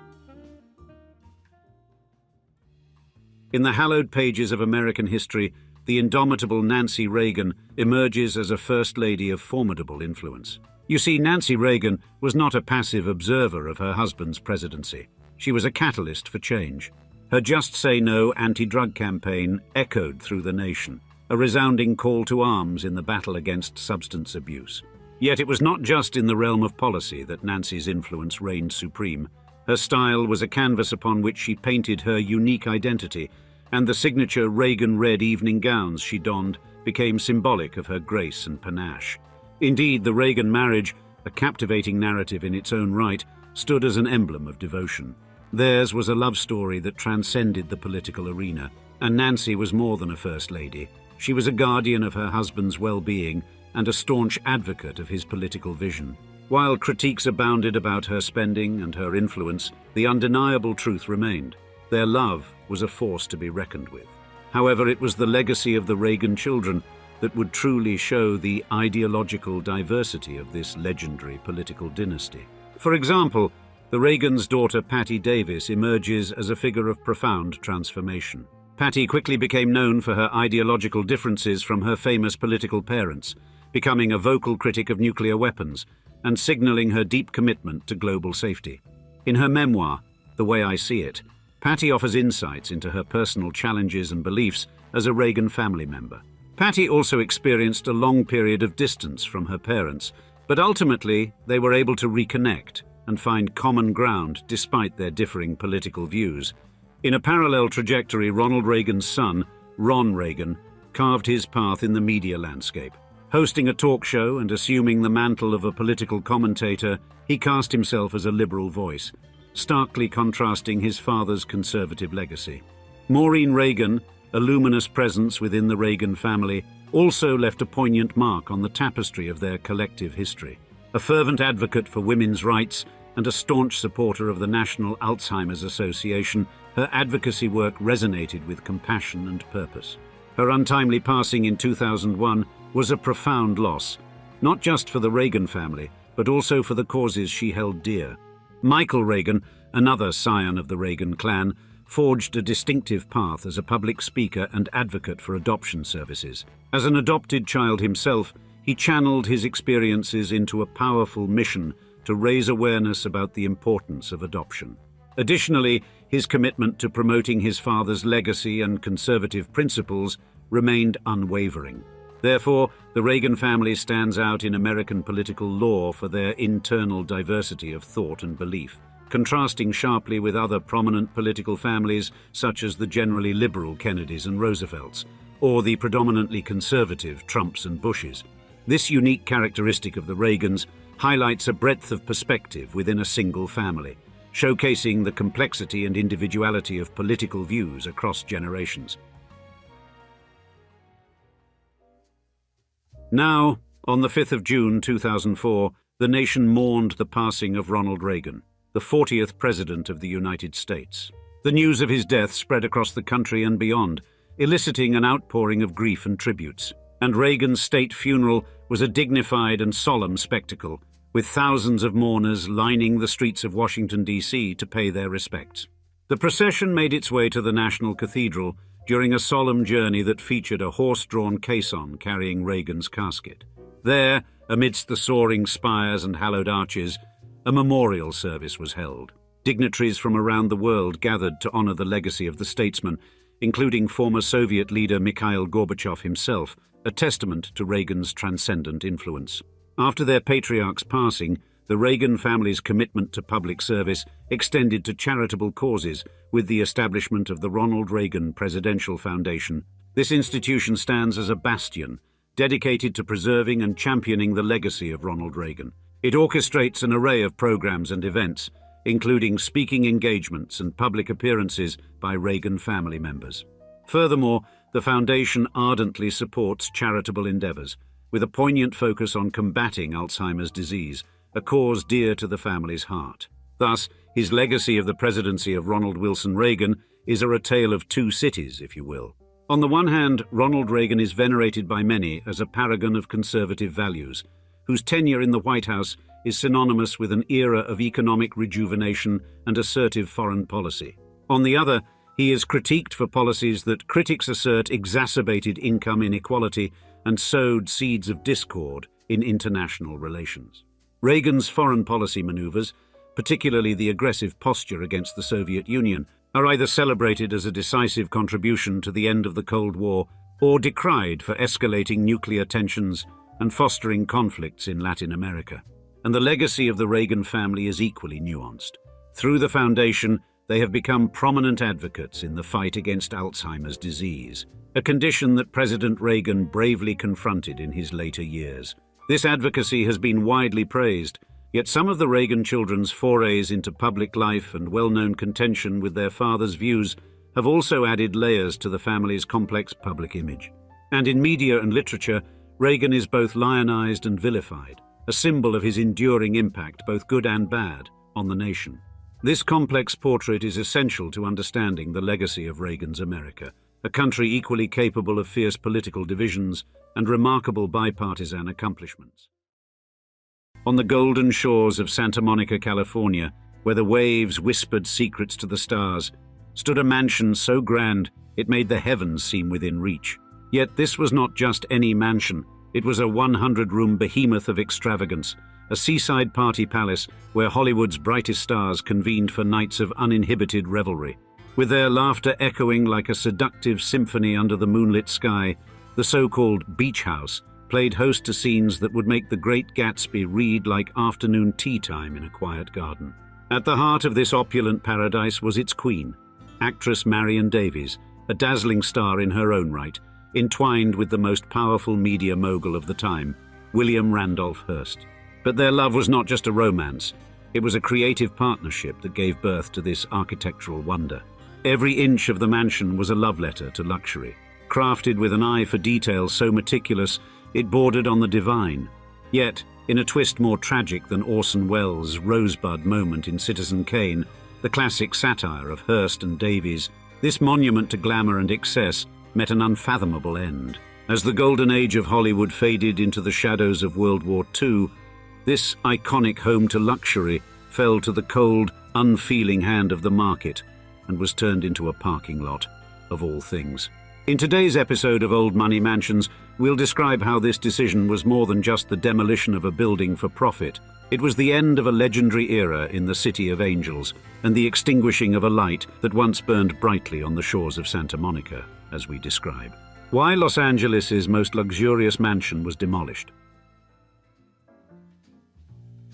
In the hallowed pages of American history, the indomitable Nancy Reagan emerges as a First Lady of formidable influence. You see, Nancy Reagan was not a passive observer of her husband's presidency. She was a catalyst for change. Her Just Say No anti-drug campaign echoed through the nation, a resounding call to arms in the battle against substance abuse. Yet it was not just in the realm of policy that Nancy's influence reigned supreme. Her style was a canvas upon which she painted her unique identity, and the signature Reagan red evening gowns she donned became symbolic of her grace and panache. Indeed, the Reagan marriage, a captivating narrative in its own right, stood as an emblem of devotion. Theirs was a love story that transcended the political arena, and Nancy was more than a First Lady. She was a guardian of her husband's well-being and a staunch advocate of his political vision. While critiques abounded about her spending and her influence, the undeniable truth remained: their love was a force to be reckoned with. However, it was the legacy of the Reagan children that would truly show the ideological diversity of this legendary political dynasty. For example, the Reagans' daughter Patty Davies emerges as a figure of profound transformation. Patty quickly became known for her ideological differences from her famous political parents, becoming a vocal critic of nuclear weapons and signaling her deep commitment to global safety. In her memoir, The Way I See It, Patty offers insights into her personal challenges and beliefs as a Reagan family member. Patty also experienced a long period of distance from her parents, but ultimately they were able to reconnect and find common ground despite their differing political views. In a parallel trajectory, Ronald Reagan's son, Ron Reagan, carved his path in the media landscape. Hosting a talk show and assuming the mantle of a political commentator, he cast himself as a liberal voice, starkly contrasting his father's conservative legacy. Maureen Reagan, a luminous presence within the Reagan family, also left a poignant mark on the tapestry of their collective history. A fervent advocate for women's rights and a staunch supporter of the National Alzheimer's Association, her advocacy work resonated with compassion and purpose. Her untimely passing in 2001 was a profound loss, not just for the Reagan family, but also for the causes she held dear. Michael Reagan, another scion of the Reagan clan, forged a distinctive path as a public speaker and advocate for adoption services. As an adopted child himself, he channeled his experiences into a powerful mission to raise awareness about the importance of adoption. Additionally, his commitment to promoting his father's legacy and conservative principles remained unwavering. Therefore, the Reagan family stands out in American political lore for their internal diversity of thought and belief, contrasting sharply with other prominent political families such as the generally liberal Kennedys and Roosevelts, or the predominantly conservative Trumps and Bushes. This unique characteristic of the Reagans highlights a breadth of perspective within a single family, showcasing the complexity and individuality of political views across generations. Now, on the 5th of June 2004, the nation mourned the passing of Ronald Reagan, the 40th President of the United States. The news of his death spread across the country and beyond, eliciting an outpouring of grief and tributes. And Reagan's state funeral was a dignified and solemn spectacle, with thousands of mourners lining the streets of Washington, D.C. to pay their respects. The procession made its way to the National Cathedral during a solemn journey that featured a horse-drawn caisson carrying Reagan's casket. There, amidst the soaring spires and hallowed arches, a memorial service was held. Dignitaries from around the world gathered to honor the legacy of the statesman, including former Soviet leader Mikhail Gorbachev himself, a testament to Reagan's transcendent influence. After their patriarch's passing, the Reagan family's commitment to public service extended to charitable causes with the establishment of the Ronald Reagan Presidential Foundation. This institution stands as a bastion dedicated to preserving and championing the legacy of Ronald Reagan. It orchestrates an array of programs and events, including speaking engagements and public appearances by Reagan family members. Furthermore, the foundation ardently supports charitable endeavors, with a poignant focus on combating Alzheimer's disease, a cause dear to the family's heart. Thus, his legacy of the presidency of Ronald Wilson Reagan is a tale of two cities, if you will. On the one hand, Ronald Reagan is venerated by many as a paragon of conservative values, whose tenure in the White House is synonymous with an era of economic rejuvenation and assertive foreign policy. On the other, he is critiqued for policies that critics assert exacerbated income inequality and sowed seeds of discord in international relations. Reagan's foreign policy maneuvers, particularly the aggressive posture against the Soviet Union, are either celebrated as a decisive contribution to the end of the Cold War or decried for escalating nuclear tensions and fostering conflicts in Latin America. And the legacy of the Reagan family is equally nuanced. Through the foundation, they have become prominent advocates in the fight against Alzheimer's disease, a condition that President Reagan bravely confronted in his later years. This advocacy has been widely praised, yet some of the Reagan children's forays into public life and well-known contention with their father's views have also added layers to the family's complex public image. And in media and literature, Reagan is both lionized and vilified, a symbol of his enduring impact, both good and bad, on the nation. This complex portrait is essential to understanding the legacy of Reagan's America, a country equally capable of fierce political divisions and remarkable bipartisan accomplishments. On the golden shores of Santa Monica, California, where the waves whispered secrets to the stars, stood a mansion so grand it made the heavens seem within reach. Yet this was not just any mansion. It was a 100-room behemoth of extravagance, a seaside party palace where Hollywood's brightest stars convened for nights of uninhibited revelry. With their laughter echoing like a seductive symphony under the moonlit sky, the so-called beach house played host to scenes that would make The Great Gatsby read like afternoon tea time in a quiet garden. At the heart of this opulent paradise was its queen, actress Marion Davies, a dazzling star in her own right, entwined with the most powerful media mogul of the time, William Randolph Hearst. But their love was not just a romance. It was a creative partnership that gave birth to this architectural wonder. Every inch of the mansion was a love letter to luxury, crafted with an eye for detail so meticulous it bordered on the divine. Yet, in a twist more tragic than Orson Welles' Rosebud moment in Citizen Kane, the classic satire of Hearst and Davies, this monument to glamour and excess met an unfathomable end. As the golden age of Hollywood faded into the shadows of World War II, this iconic home to luxury fell to the cold, unfeeling hand of the market and was turned into a parking lot, of all things. In today's episode of Old Money Mansions, we'll describe how this decision was more than just the demolition of a building for profit. It was the end of a legendary era in the City of Angels and the extinguishing of a light that once burned brightly on the shores of Santa Monica, as we describe. Why Los Angeles' most luxurious mansion was demolished.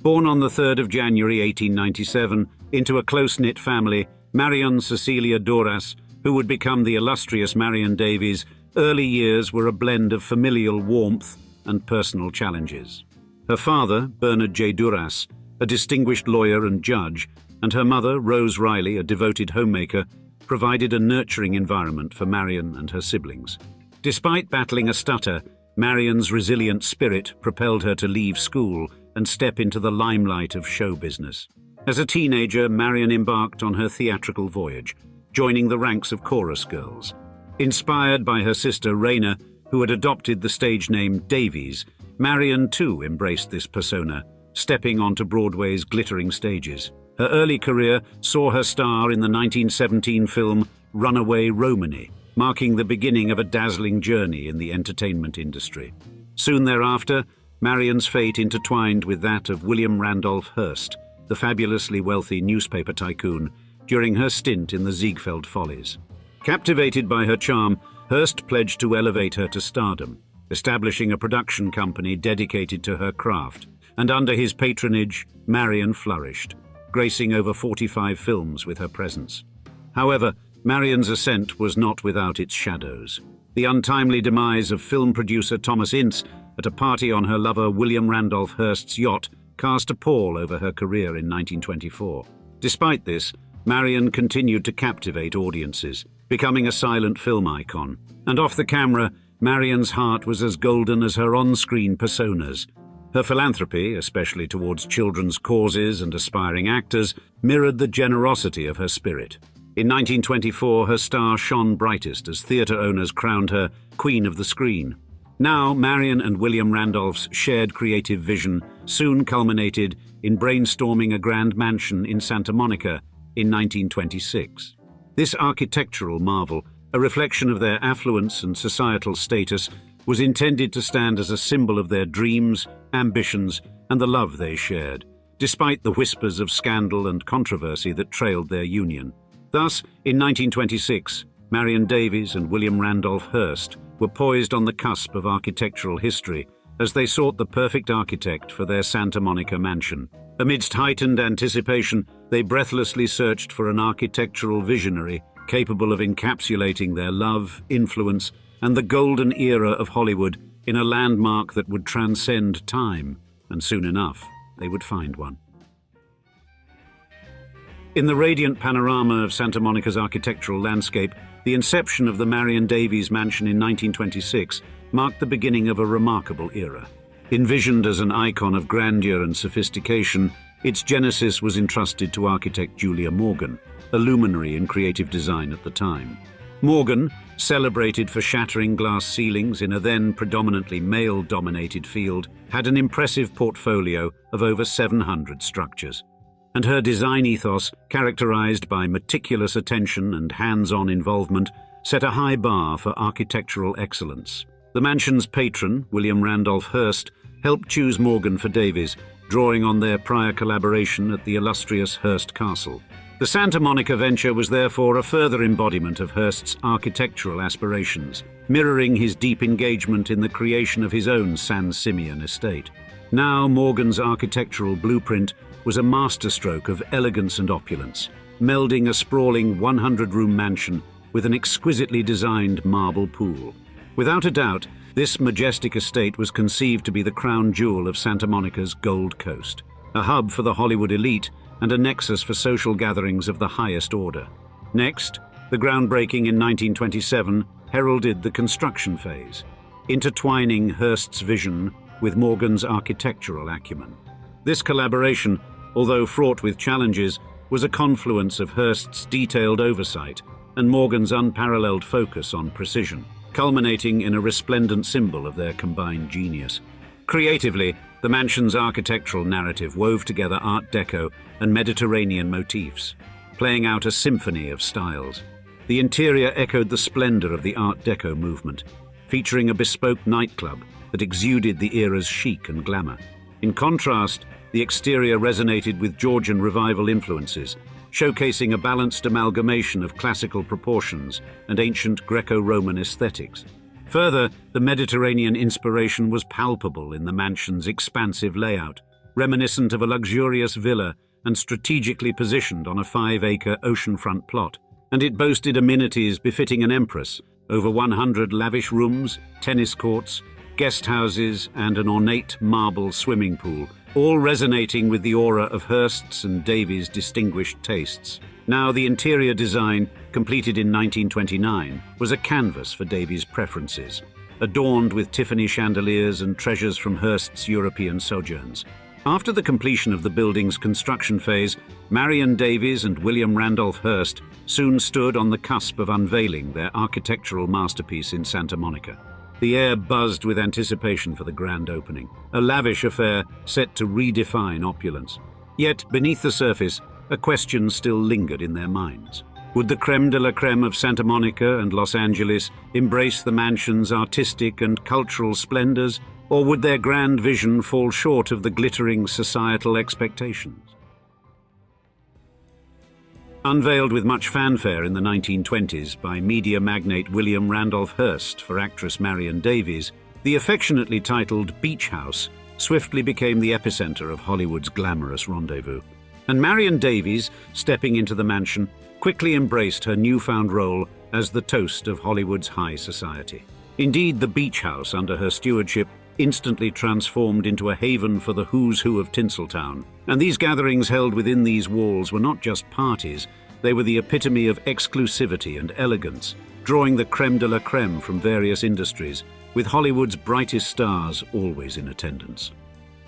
Born on the 3rd of January 1897 into a close-knit family, Marion Cecilia Duras, who would become the illustrious Marion Davies, early years were a blend of familial warmth and personal challenges. Her father, Bernard J. Duras, a distinguished lawyer and judge, and her mother, Rose Riley, a devoted homemaker, provided a nurturing environment for Marion and her siblings. Despite battling a stutter, Marion's resilient spirit propelled her to leave school and step into the limelight of show business. As a teenager, Marion embarked on her theatrical voyage, joining the ranks of chorus girls. Inspired by her sister Raina, who had adopted the stage name Davies, Marion too embraced this persona, stepping onto Broadway's glittering stages. Her early career saw her star in the 1917 film Runaway Romany, marking the beginning of a dazzling journey in the entertainment industry. Soon thereafter, Marion's fate intertwined with that of William Randolph Hearst, the fabulously wealthy newspaper tycoon, during her stint in the Ziegfeld Follies. Captivated by her charm, Hearst pledged to elevate her to stardom, establishing a production company dedicated to her craft, and under his patronage, Marion flourished, gracing over 45 films with her presence. However, Marion's ascent was not without its shadows. The untimely demise of film producer Thomas Ince at a party on her lover William Randolph Hearst's yacht cast a pall over her career in 1924. Despite this, Marion continued to captivate audiences, becoming a silent film icon. And off the camera, Marion's heart was as golden as her on-screen personas. Her philanthropy, especially towards children's causes and aspiring actors, mirrored the generosity of her spirit. In 1924, her star shone brightest as theatre owners crowned her Queen of the Screen. Now, Marion and William Randolph's shared creative vision soon culminated in brainstorming a grand mansion in Santa Monica in 1926. This architectural marvel, a reflection of their affluence and societal status, was intended to stand as a symbol of their dreams, ambitions, and the love they shared, despite the whispers of scandal and controversy that trailed their union. Thus, in 1926, Marion Davies and William Randolph Hearst were poised on the cusp of architectural history as they sought the perfect architect for their Santa Monica mansion. Amidst heightened anticipation, they breathlessly searched for an architectural visionary capable of encapsulating their love, influence, and the golden era of Hollywood in a landmark that would transcend time, and soon enough, they would find one. In the radiant panorama of Santa Monica's architectural landscape, the inception of the Marion Davies mansion in 1926 marked the beginning of a remarkable era. Envisioned as an icon of grandeur and sophistication, its genesis was entrusted to architect Julia Morgan, a luminary in creative design at the time. Morgan, celebrated for shattering glass ceilings in a then predominantly male-dominated field, had an impressive portfolio of over 700 structures. And her design ethos, characterized by meticulous attention and hands-on involvement, set a high bar for architectural excellence. The mansion's patron, William Randolph Hearst, helped choose Morgan for Davies, drawing on their prior collaboration at the illustrious Hearst Castle. The Santa Monica venture was therefore a further embodiment of Hearst's architectural aspirations, mirroring his deep engagement in the creation of his own San Simeon estate. Now Morgan's architectural blueprint was a masterstroke of elegance and opulence, melding a sprawling 100-room mansion with an exquisitely designed marble pool. Without a doubt, this majestic estate was conceived to be the crown jewel of Santa Monica's Gold Coast, a hub for the Hollywood elite and a nexus for social gatherings of the highest order. Next, the groundbreaking in 1927 heralded the construction phase, intertwining Hearst's vision with Morgan's architectural acumen. This collaboration, although fraught with challenges, was a confluence of Hearst's detailed oversight and Morgan's unparalleled focus on precision, culminating in a resplendent symbol of their combined genius. Creatively, the mansion's architectural narrative wove together Art Deco and Mediterranean motifs, playing out a symphony of styles. The interior echoed the splendor of the Art Deco movement, featuring a bespoke nightclub that exuded the era's chic and glamour. In contrast, the exterior resonated with Georgian revival influences, showcasing a balanced amalgamation of classical proportions and ancient Greco-Roman aesthetics. Further, the Mediterranean inspiration was palpable in the mansion's expansive layout, reminiscent of a luxurious villa and strategically positioned on a 5-acre oceanfront plot. And it boasted amenities befitting an empress: over 100 lavish rooms, tennis courts, guest houses, and an ornate marble swimming pool, all resonating with the aura of Hearst's and Davies' distinguished tastes. Now, the interior design, completed in 1929, was a canvas for Davies' preferences, adorned with Tiffany chandeliers and treasures from Hearst's European sojourns. After the completion of the building's construction phase, Marion Davies and William Randolph Hearst soon stood on the cusp of unveiling their architectural masterpiece in Santa Monica. The air buzzed with anticipation for the grand opening, a lavish affair set to redefine opulence. Yet, beneath the surface, a question still lingered in their minds. Would the crème de la crème of Santa Monica and Los Angeles embrace the mansion's artistic and cultural splendors, or would their grand vision fall short of the glittering societal expectations? Unveiled with much fanfare in the 1920s by media magnate William Randolph Hearst for actress Marion Davies, the affectionately titled Beach House swiftly became the epicenter of Hollywood's glamorous rendezvous. And Marion Davies, stepping into the mansion, quickly embraced her newfound role as the toast of Hollywood's high society. Indeed, the Beach House, under her stewardship, instantly transformed into a haven for the who's who of Tinseltown. And these gatherings held within these walls were not just parties, they were the epitome of exclusivity and elegance, drawing the crème de la crème from various industries, with Hollywood's brightest stars always in attendance.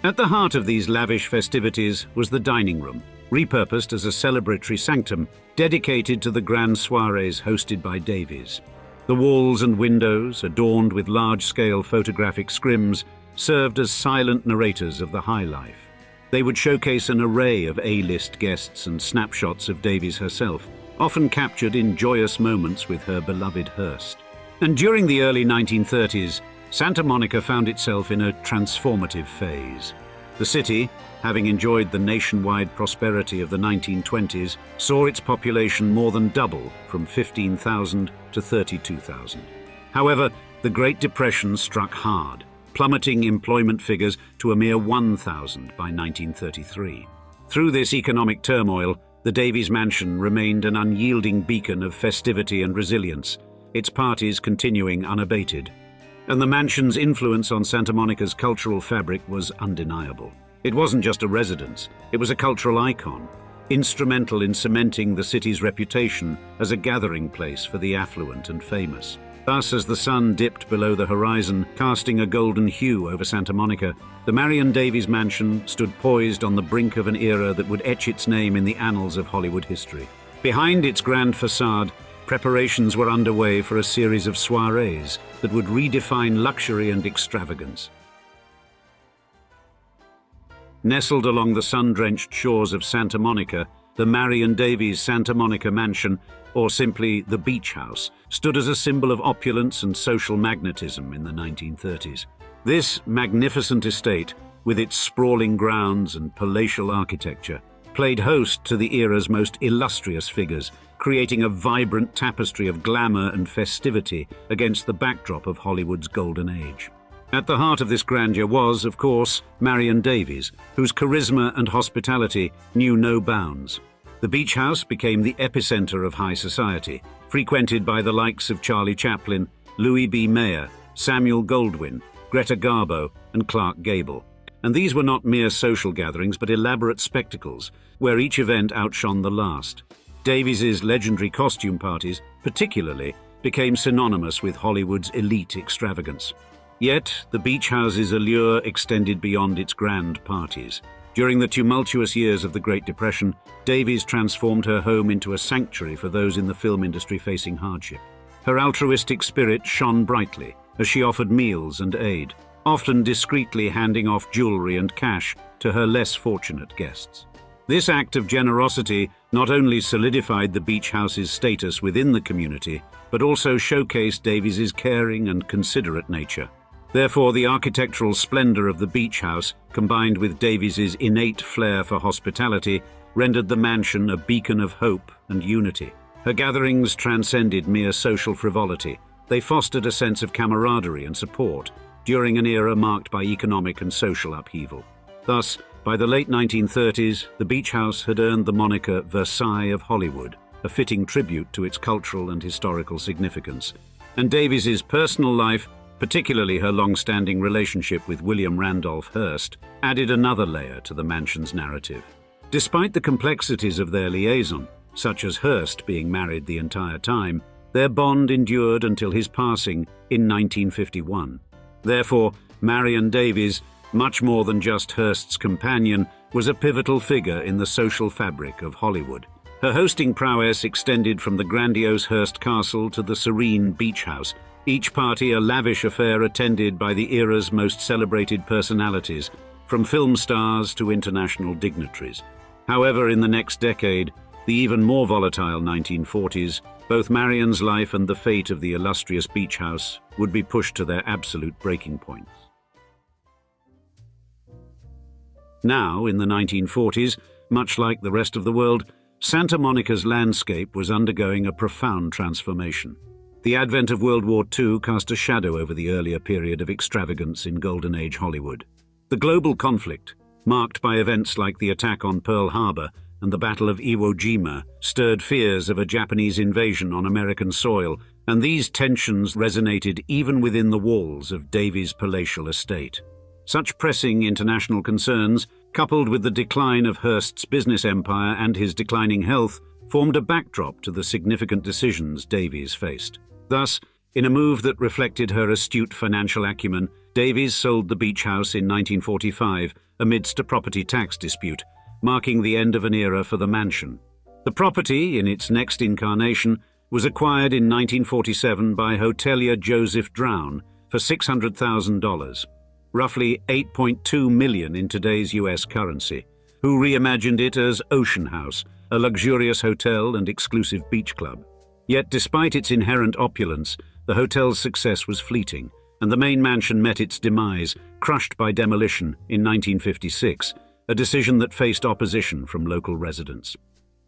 At the heart of these lavish festivities was the dining room, repurposed as a celebratory sanctum dedicated to the grand soirees hosted by Davies. The walls and windows, adorned with large-scale photographic scrims, served as silent narrators of the high life. They would showcase an array of A-list guests and snapshots of Davies herself, often captured in joyous moments with her beloved Hearst. And during the early 1930s, Santa Monica found itself in a transformative phase. The city, having enjoyed the nationwide prosperity of the 1920s, saw its population more than double from 15,000 to 32,000. However, the Great Depression struck hard, plummeting employment figures to a mere 1,000 by 1933. Through this economic turmoil, the Davies mansion remained an unyielding beacon of festivity and resilience, its parties continuing unabated. And the mansion's influence on Santa Monica's cultural fabric was undeniable. It wasn't just a residence, it was a cultural icon, instrumental in cementing the city's reputation as a gathering place for the affluent and famous. Thus, as the sun dipped below the horizon, casting a golden hue over Santa Monica, the Marion Davies mansion stood poised on the brink of an era that would etch its name in the annals of Hollywood history. Behind its grand facade, preparations were underway for a series of soirees that would redefine luxury and extravagance. Nestled along the sun-drenched shores of Santa Monica, the Marion Davies Santa Monica Mansion, or simply the Beach House, stood as a symbol of opulence and social magnetism in the 1930s. This magnificent estate, with its sprawling grounds and palatial architecture, played host to the era's most illustrious figures, creating a vibrant tapestry of glamour and festivity against the backdrop of Hollywood's golden age. At the heart of this grandeur was, of course, Marion Davies, whose charisma and hospitality knew no bounds. The Beach House became the epicenter of high society, frequented by the likes of Charlie Chaplin, Louis B. Mayer, Samuel Goldwyn, Greta Garbo, and Clark Gable. And these were not mere social gatherings, but elaborate spectacles, where each event outshone the last. Davies's legendary costume parties, particularly, became synonymous with Hollywood's elite extravagance. Yet, the Beach House's allure extended beyond its grand parties. During the tumultuous years of the Great Depression, Davies transformed her home into a sanctuary for those in the film industry facing hardship. Her altruistic spirit shone brightly as she offered meals and aid, often discreetly handing off jewelry and cash to her less fortunate guests. This act of generosity not only solidified the Beach House's status within the community, but also showcased Davies's caring and considerate nature. Therefore, the architectural splendor of the Beach House, combined with Davies's innate flair for hospitality, rendered the mansion a beacon of hope and unity. Her gatherings transcended mere social frivolity, they fostered a sense of camaraderie and support during an era marked by economic and social upheaval. Thus, by the late 1930s, the beach house had earned the moniker Versailles of Hollywood, a fitting tribute to its cultural and historical significance. And Davies's personal life, particularly her long-standing relationship with William Randolph Hearst, added another layer to the mansion's narrative. Despite the complexities of their liaison, such as Hearst being married the entire time, their bond endured until his passing in 1951. Therefore, Marion Davies, much more than just Hearst's companion, was a pivotal figure in the social fabric of Hollywood. Her hosting prowess extended from the grandiose Hearst Castle to the serene beach house, each party a lavish affair attended by the era's most celebrated personalities, from film stars to international dignitaries. However, in the next decade, the even more volatile 1940s, both Marion's life and the fate of the illustrious beach house would be pushed to their absolute breaking points. Now, in the 1940s, much like the rest of the world, Santa Monica's landscape was undergoing a profound transformation. The advent of World War II cast a shadow over the earlier period of extravagance in Golden Age Hollywood. The global conflict, marked by events like the attack on Pearl Harbor and the Battle of Iwo Jima, stirred fears of a Japanese invasion on American soil, and these tensions resonated even within the walls of Davies' palatial estate. Such pressing international concerns, coupled with the decline of Hearst's business empire and his declining health, formed a backdrop to the significant decisions Davies faced. Thus, in a move that reflected her astute financial acumen, Davies sold the beach house in 1945 amidst a property tax dispute, marking the end of an era for the mansion. The property, in its next incarnation, was acquired in 1947 by hotelier Joseph Drown for $600,000. Roughly $8.2 million in today's US currency, who reimagined it as Ocean House, a luxurious hotel and exclusive beach club. Yet despite its inherent opulence, the hotel's success was fleeting, and the main mansion met its demise, crushed by demolition in 1956, a decision that faced opposition from local residents.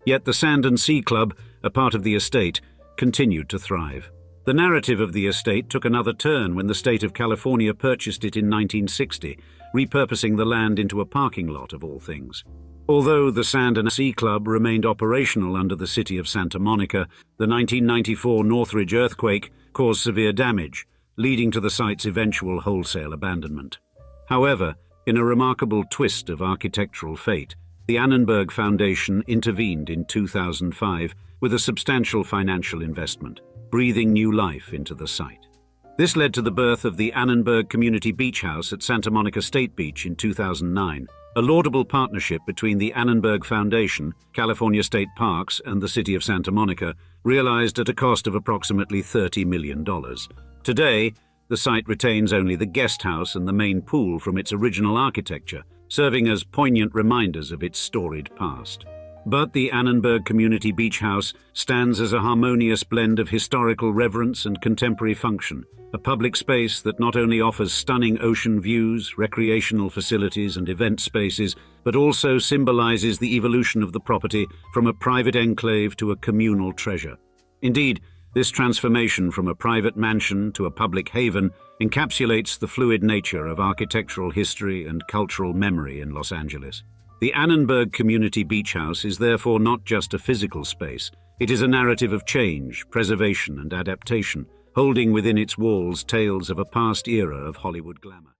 Yet the Sand and Sea Club, a part of the estate, continued to thrive. The narrative of the estate took another turn when the state of California purchased it in 1960, repurposing the land into a parking lot of all things. Although the Sand and Sea Club remained operational under the city of Santa Monica, the 1994 Northridge earthquake caused severe damage, leading to the site's eventual wholesale abandonment. However, in a remarkable twist of architectural fate, the Annenberg Foundation intervened in 2005 with a substantial financial investment, breathing new life into the site. This led to the birth of the Annenberg Community Beach House at Santa Monica State Beach in 2009, a laudable partnership between the Annenberg Foundation, California State Parks, and the city of Santa Monica, realized at a cost of approximately $30 million. Today, the site retains only the guest house and the main pool from its original architecture, serving as poignant reminders of its storied past. But the Annenberg Community Beach House stands as a harmonious blend of historical reverence and contemporary function, a public space that not only offers stunning ocean views, recreational facilities, and event spaces, but also symbolizes the evolution of the property from a private enclave to a communal treasure. Indeed, this transformation from a private mansion to a public haven encapsulates the fluid nature of architectural history and cultural memory in Los Angeles. The Annenberg Community Beach House is therefore not just a physical space. It is a narrative of change, preservation, and adaptation, holding within its walls tales of a past era of Hollywood glamour.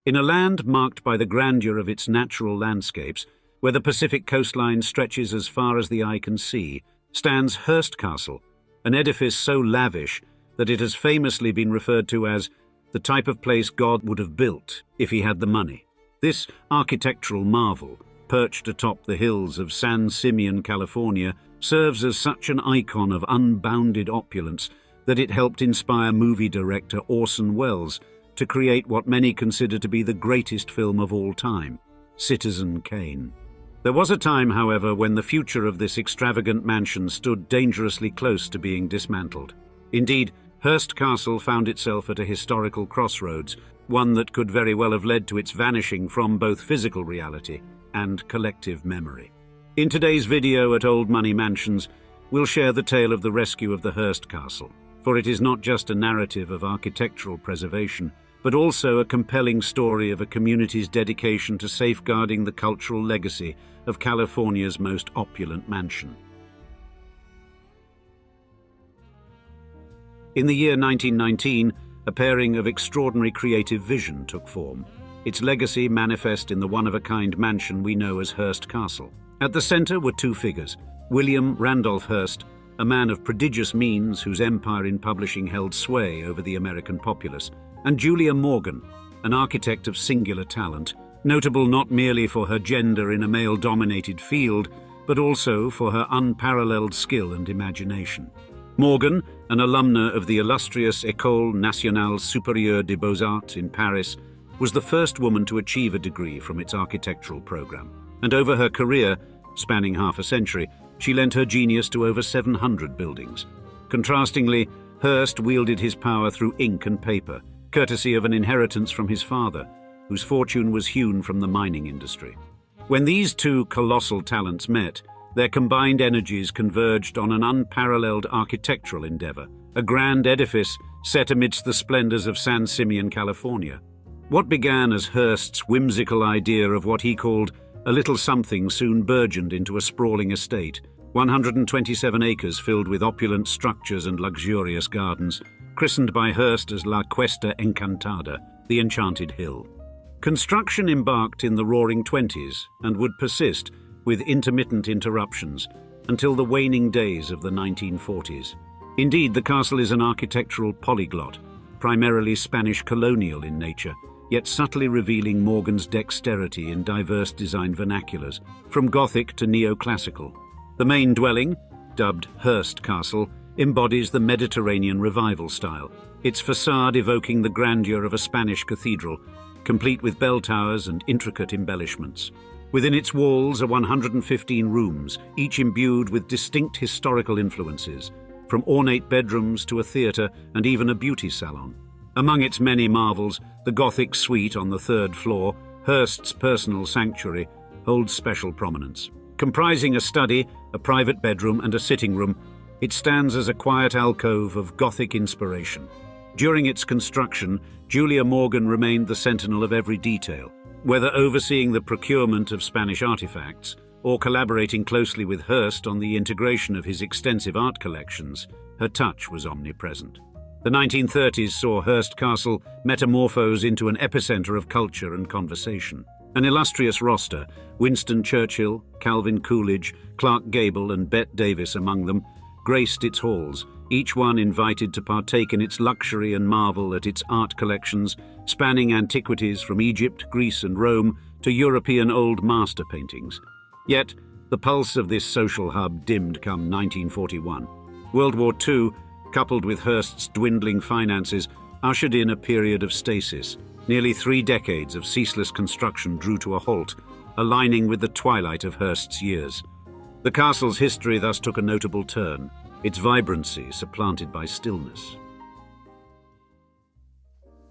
In a land marked by the grandeur of its natural landscapes, where the Pacific coastline stretches as far as the eye can see, stands Hearst Castle, an edifice so lavish that it has famously been referred to as the type of place God would have built if he had the money. This architectural marvel, perched atop the hills of San Simeon, California, serves as such an icon of unbounded opulence that it helped inspire movie director Orson Welles to create what many consider to be the greatest film of all time, Citizen Kane. There was a time, however, when the future of this extravagant mansion stood dangerously close to being dismantled. Indeed, Hearst Castle found itself at a historical crossroads, one that could very well have led to its vanishing from both physical reality and collective memory. In today's video at Old Money Mansions, we'll share the tale of the rescue of the Hearst Castle. for it is not just a narrative of architectural preservation, but also a compelling story of a community's dedication to safeguarding the cultural legacy of California's most opulent mansion. In the year 1919, a pairing of extraordinary creative vision took form. Its legacy manifest in the one-of-a-kind mansion we know as Hearst Castle. At the center were two figures: William Randolph Hearst, a man of prodigious means whose empire in publishing held sway over the American populace, and Julia Morgan, an architect of singular talent, notable not merely for her gender in a male-dominated field, but also for her unparalleled skill and imagination. Morgan, an alumna of the illustrious École Nationale Supérieure des Beaux-Arts in Paris, was the first woman to achieve a degree from its architectural program. And over her career, spanning half a century, she lent her genius to over 700 buildings. Contrastingly, Hearst wielded his power through ink and paper, courtesy of an inheritance from his father, whose fortune was hewn from the mining industry. When these two colossal talents met, their combined energies converged on an unparalleled architectural endeavor, a grand edifice set amidst the splendors of San Simeon, California. What began as Hearst's whimsical idea of what he called a little something soon burgeoned into a sprawling estate, 127 acres filled with opulent structures and luxurious gardens, christened by Hearst as La Cuesta Encantada, the Enchanted Hill. Construction embarked in the Roaring Twenties and would persist, with intermittent interruptions, until the waning days of the 1940s. Indeed, the castle is an architectural polyglot, primarily Spanish colonial in nature, yet subtly revealing Morgan's dexterity in diverse design vernaculars, from Gothic to neoclassical. The main dwelling, dubbed Hearst Castle, embodies the Mediterranean Revival style, its facade evoking the grandeur of a Spanish cathedral, complete with bell towers and intricate embellishments. Within its walls are 115 rooms, each imbued with distinct historical influences, from ornate bedrooms to a theatre and even a beauty salon. Among its many marvels, the Gothic suite on the third floor, Hearst's personal sanctuary, holds special prominence. Comprising a study, a private bedroom and a sitting room, it stands as a quiet alcove of Gothic inspiration. During its construction, Julia Morgan remained the sentinel of every detail. Whether overseeing the procurement of Spanish artifacts or collaborating closely with Hearst on the integration of his extensive art collections, her touch was omnipresent. The 1930s saw Hearst Castle metamorphose into an epicenter of culture and conversation. An illustrious roster, Winston Churchill, Calvin Coolidge, Clark Gable and Bette Davis among them, graced its halls, each one invited to partake in its luxury and marvel at its art collections, spanning antiquities from Egypt, Greece and Rome to European Old Master paintings. Yet, the pulse of this social hub dimmed come 1941. World War II, coupled with Hearst's dwindling finances, ushered in a period of stasis. Nearly 3 decades of ceaseless construction drew to a halt, aligning with the twilight of Hearst's years. The castle's history thus took a notable turn, its vibrancy supplanted by stillness.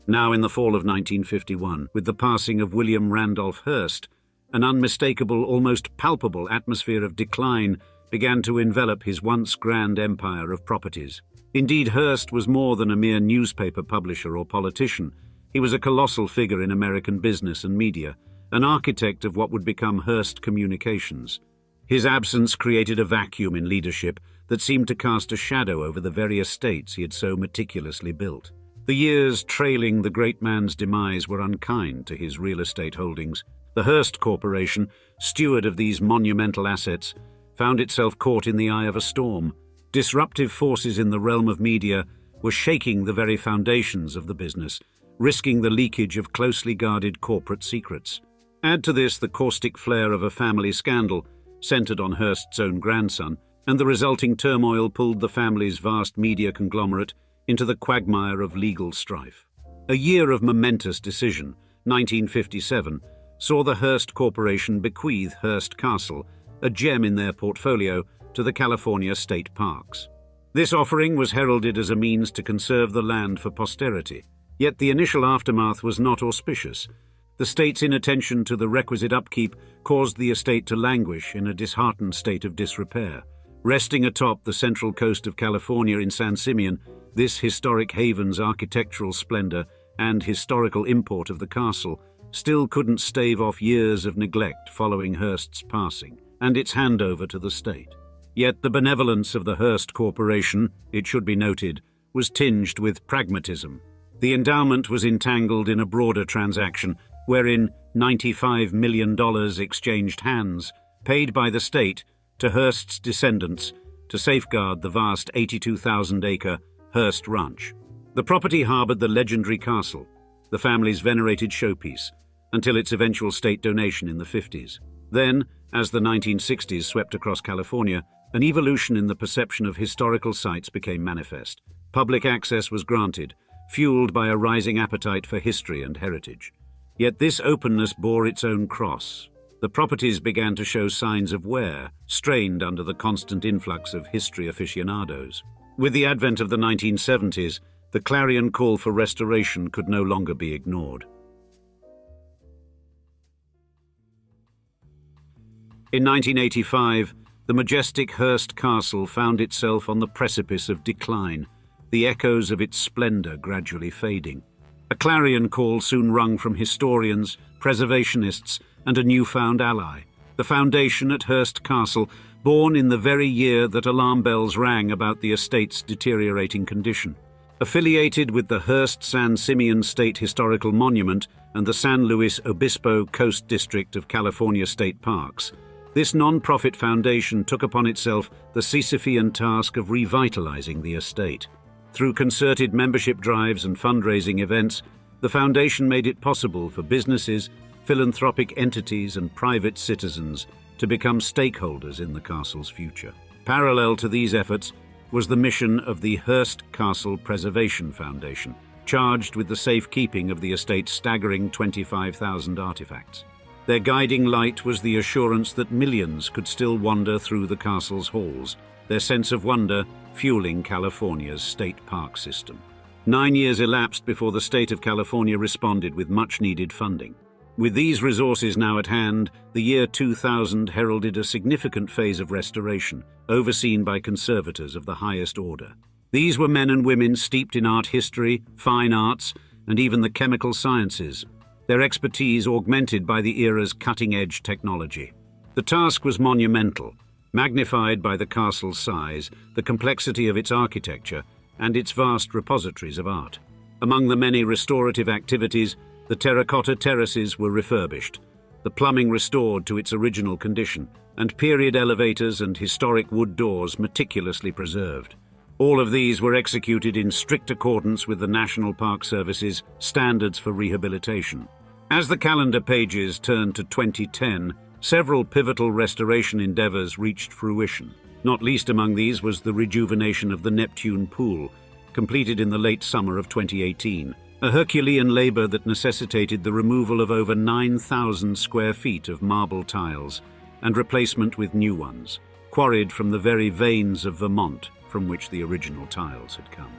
Now in the fall of 1951, with the passing of William Randolph Hearst, an unmistakable, almost palpable atmosphere of decline began to envelop his once grand empire of properties. Indeed, Hearst was more than a mere newspaper publisher or politician. He was a colossal figure in American business and media, an architect of what would become Hearst Communications. His absence created a vacuum in leadership that seemed to cast a shadow over the very estates he had so meticulously built. The years trailing the great man's demise were unkind to his real estate holdings. The Hearst Corporation, steward of these monumental assets, found itself caught in the eye of a storm. Disruptive forces in the realm of media were shaking the very foundations of the business, risking the leakage of closely guarded corporate secrets. Add to this the caustic flair of a family scandal, centered on Hearst's own grandson, and the resulting turmoil pulled the family's vast media conglomerate into the quagmire of legal strife. A year of momentous decision, 1957, saw the Hearst Corporation bequeath Hearst Castle, a gem in their portfolio, to the California State Parks. This offering was heralded as a means to conserve the land for posterity. Yet the initial aftermath was not auspicious. The state's inattention to the requisite upkeep caused the estate to languish in a disheartened state of disrepair. Resting atop the central coast of California in San Simeon, This historic haven's architectural splendor and historical import of the castle still couldn't stave off years of neglect following Hearst's passing and its handover to the state. Yet the benevolence of the Hearst Corporation, it should be noted, was tinged with pragmatism. The endowment was entangled in a broader transaction wherein $95 million exchanged hands, paid by the state to Hearst's descendants to safeguard the vast 82,000-acre Hearst Ranch. The property harbored the legendary castle, the family's venerated showpiece, until its eventual state donation in the 50s. Then, as the 1960s swept across California, an evolution in the perception of historical sites became manifest. Public access was granted, fueled by a rising appetite for history and heritage. Yet this openness bore its own cross. The properties began to show signs of wear, strained under the constant influx of history aficionados. With the advent of the 1970s, the clarion call for restoration could no longer be ignored. In 1985, the majestic Hearst Castle found itself on the precipice of decline, the echoes of its splendor gradually fading. A clarion call soon rung from historians, preservationists, and a newfound ally. The foundation at Hearst Castle, born in the very year that alarm bells rang about the estate's deteriorating condition. Affiliated with the Hearst San Simeon State Historical Monument and the San Luis Obispo Coast District of California State Parks, this non-profit foundation took upon itself the Sisyphean task of revitalizing the estate. Through concerted membership drives and fundraising events, the foundation made it possible for businesses, philanthropic entities, and private citizens to become stakeholders in the castle's future. Parallel to these efforts was the mission of the Hearst Castle Preservation Foundation, charged with the safekeeping of the estate's staggering 25,000 artifacts. Their guiding light was the assurance that millions could still wander through the castle's halls, their sense of wonder fueling California's state park system. 9 years elapsed before the state of California responded with much-needed funding. With these resources now at hand, the year 2000 heralded a significant phase of restoration, overseen by conservators of the highest order. These were men and women steeped in art history, fine arts, and even the chemical sciences, their expertise augmented by the era's cutting-edge technology. The task was monumental, magnified by the castle's size, the complexity of its architecture, and its vast repositories of art. Among the many restorative activities, the terracotta terraces were refurbished, the plumbing restored to its original condition, and period elevators and historic wood doors meticulously preserved. All of these were executed in strict accordance with the National Park Service's standards for rehabilitation. As the calendar pages turned to 2010, several pivotal restoration endeavors reached fruition. Not least among these was the rejuvenation of the Neptune Pool, completed in the late summer of 2018, a Herculean labor that necessitated the removal of over 9,000 square feet of marble tiles and replacement with new ones, quarried from the very veins of Vermont from which the original tiles had come.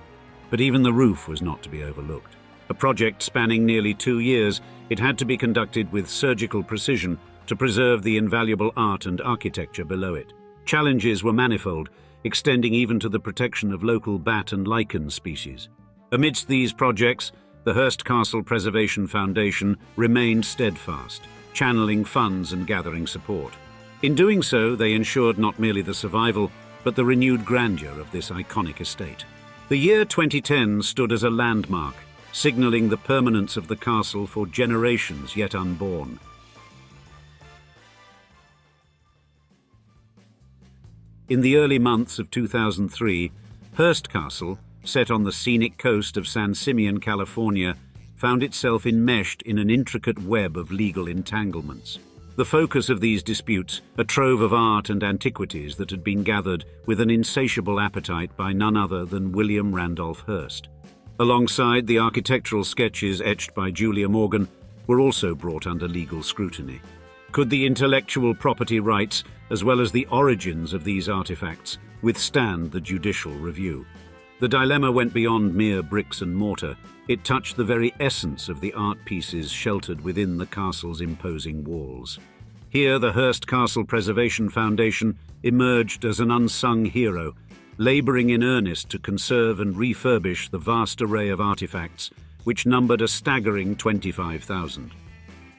But even the roof was not to be overlooked. A project spanning nearly 2 years, it had to be conducted with surgical precision to preserve the invaluable art and architecture below it. Challenges were manifold, extending even to the protection of local bat and lichen species. Amidst these projects, the Hearst Castle Preservation Foundation remained steadfast, channeling funds and gathering support. In doing so, they ensured not merely the survival, but the renewed grandeur of this iconic estate. The year 2010 stood as a landmark, signaling the permanence of the castle for generations yet unborn. In the early months of 2003, Hearst Castle, set on the scenic coast of San Simeon, California, found itself enmeshed in an intricate web of legal entanglements. The focus of these disputes, a trove of art and antiquities that had been gathered with an insatiable appetite by none other than William Randolph Hearst. Alongside the architectural sketches etched by Julia Morgan were also brought under legal scrutiny. Could the intellectual property rights, as well as the origins of these artifacts, withstand the judicial review? The dilemma went beyond mere bricks and mortar. It touched the very essence of the art pieces sheltered within the castle's imposing walls. Here, the Hearst Castle Preservation Foundation emerged as an unsung hero, labouring in earnest to conserve and refurbish the vast array of artefacts, which numbered a staggering 25,000.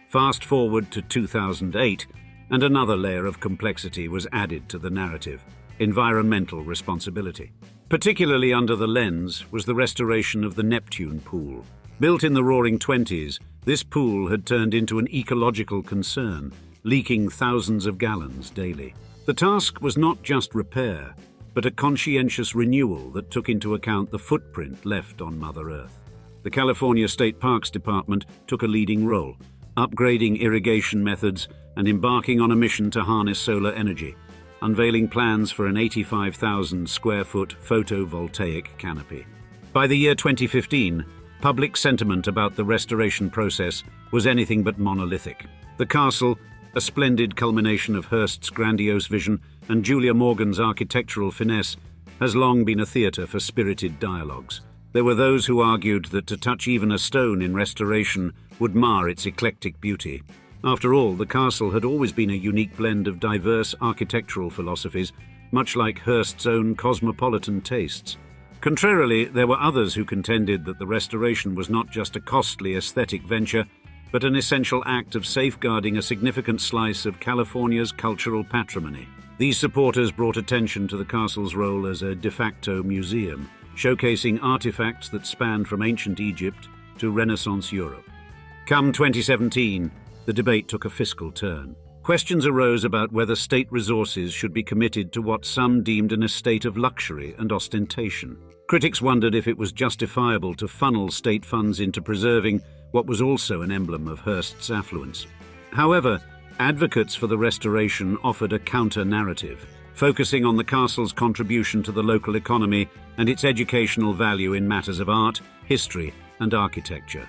Fast forward to 2008, and another layer of complexity was added to the narrative: environmental responsibility. Particularly under the lens was the restoration of the Neptune pool. Built in the Roaring '20s, this pool had turned into an ecological concern, leaking thousands of gallons daily. The task was not just repair, but a conscientious renewal that took into account the footprint left on Mother Earth. The California State Parks Department took a leading role, upgrading irrigation methods and embarking on a mission to harness solar energy, unveiling plans for an 85,000 square foot photovoltaic canopy. By the year 2015, public sentiment about the restoration process was anything but monolithic. The castle, a splendid culmination of Hearst's grandiose vision and Julia Morgan's architectural finesse, has long been a theatre for spirited dialogues. There were those who argued that to touch even a stone in restoration would mar its eclectic beauty. After all, the castle had always been a unique blend of diverse architectural philosophies, much like Hearst's own cosmopolitan tastes. Contrarily, there were others who contended that the restoration was not just a costly aesthetic venture, but an essential act of safeguarding a significant slice of California's cultural patrimony. These supporters brought attention to the castle's role as a de facto museum, showcasing artifacts that spanned from ancient Egypt to Renaissance Europe. Come 2017, the debate took a fiscal turn. Questions arose about whether state resources should be committed to what some deemed an estate of luxury and ostentation. Critics wondered if it was justifiable to funnel state funds into preserving what was also an emblem of Hearst's affluence. However, advocates for the restoration offered a counter-narrative, focusing on the castle's contribution to the local economy and its educational value in matters of art, history, and architecture.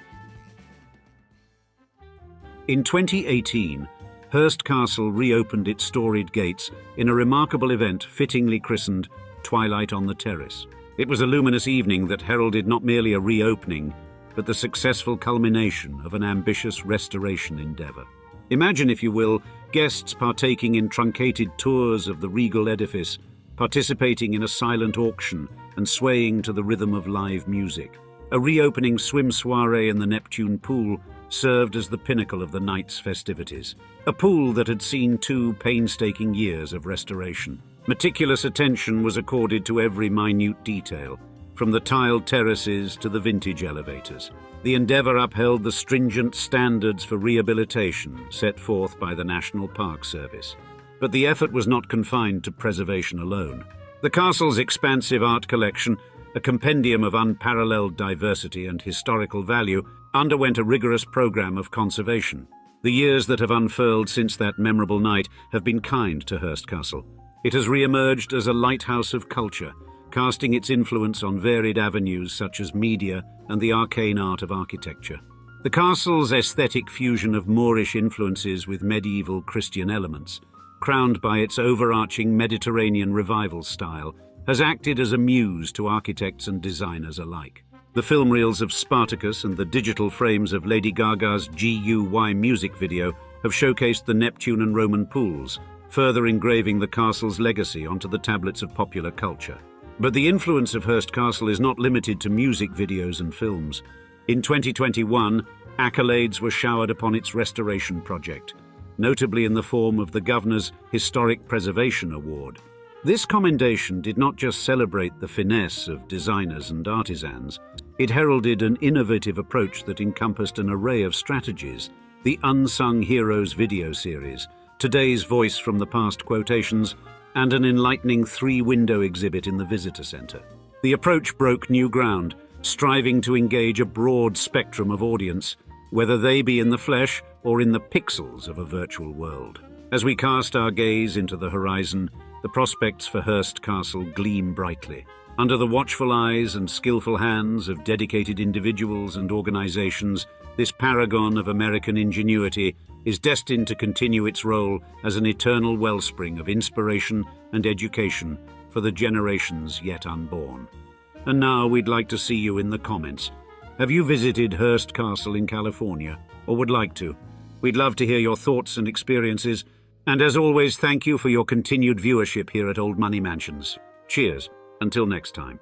In 2018, Hearst Castle reopened its storied gates in a remarkable event fittingly christened Twilight on the Terrace. It was a luminous evening that heralded not merely a reopening, but the successful culmination of an ambitious restoration endeavour. Imagine, if you will, guests partaking in truncated tours of the regal edifice, participating in a silent auction and swaying to the rhythm of live music. A reopening swim soiree in the Neptune pool served as the pinnacle of the night's festivities. A pool that had seen 2 painstaking years of restoration. Meticulous attention was accorded to every minute detail, from the tiled terraces to the vintage elevators. The endeavour upheld the stringent standards for rehabilitation set forth by the National Park Service. But the effort was not confined to preservation alone. The castle's expansive art collection, a compendium of unparalleled diversity and historical value, underwent a rigorous program of conservation. The years that have unfurled since that memorable night have been kind to Hearst Castle. It has re-emerged as a lighthouse of culture, casting its influence on varied avenues such as media and the arcane art of architecture. The castle's aesthetic fusion of Moorish influences with medieval Christian elements, crowned by its overarching Mediterranean revival style, has acted as a muse to architects and designers alike. The film reels of Spartacus and the digital frames of Lady Gaga's GUY music video have showcased the Neptune and Roman pools, further engraving the castle's legacy onto the tablets of popular culture. But the influence of Hearst Castle is not limited to music videos and films. In 2021, accolades were showered upon its restoration project, notably in the form of the Governor's Historic Preservation Award. This commendation did not just celebrate the finesse of designers and artisans, it heralded an innovative approach that encompassed an array of strategies: the Unsung Heroes video series, Today's Voice from the Past quotations, and an enlightening 3-window exhibit in the visitor center. The approach broke new ground, striving to engage a broad spectrum of audience, whether they be in the flesh or in the pixels of a virtual world. As we cast our gaze into the horizon, the prospects for Hearst Castle gleam brightly. Under the watchful eyes and skillful hands of dedicated individuals and organizations, this paragon of American ingenuity is destined to continue its role as an eternal wellspring of inspiration and education for the generations yet unborn. And now we'd like to see you in the comments. Have you visited Hearst Castle in California, or would like to? We'd love to hear your thoughts and experiences. And as always, thank you for your continued viewership here at Old Money Mansions. Cheers. Until next time.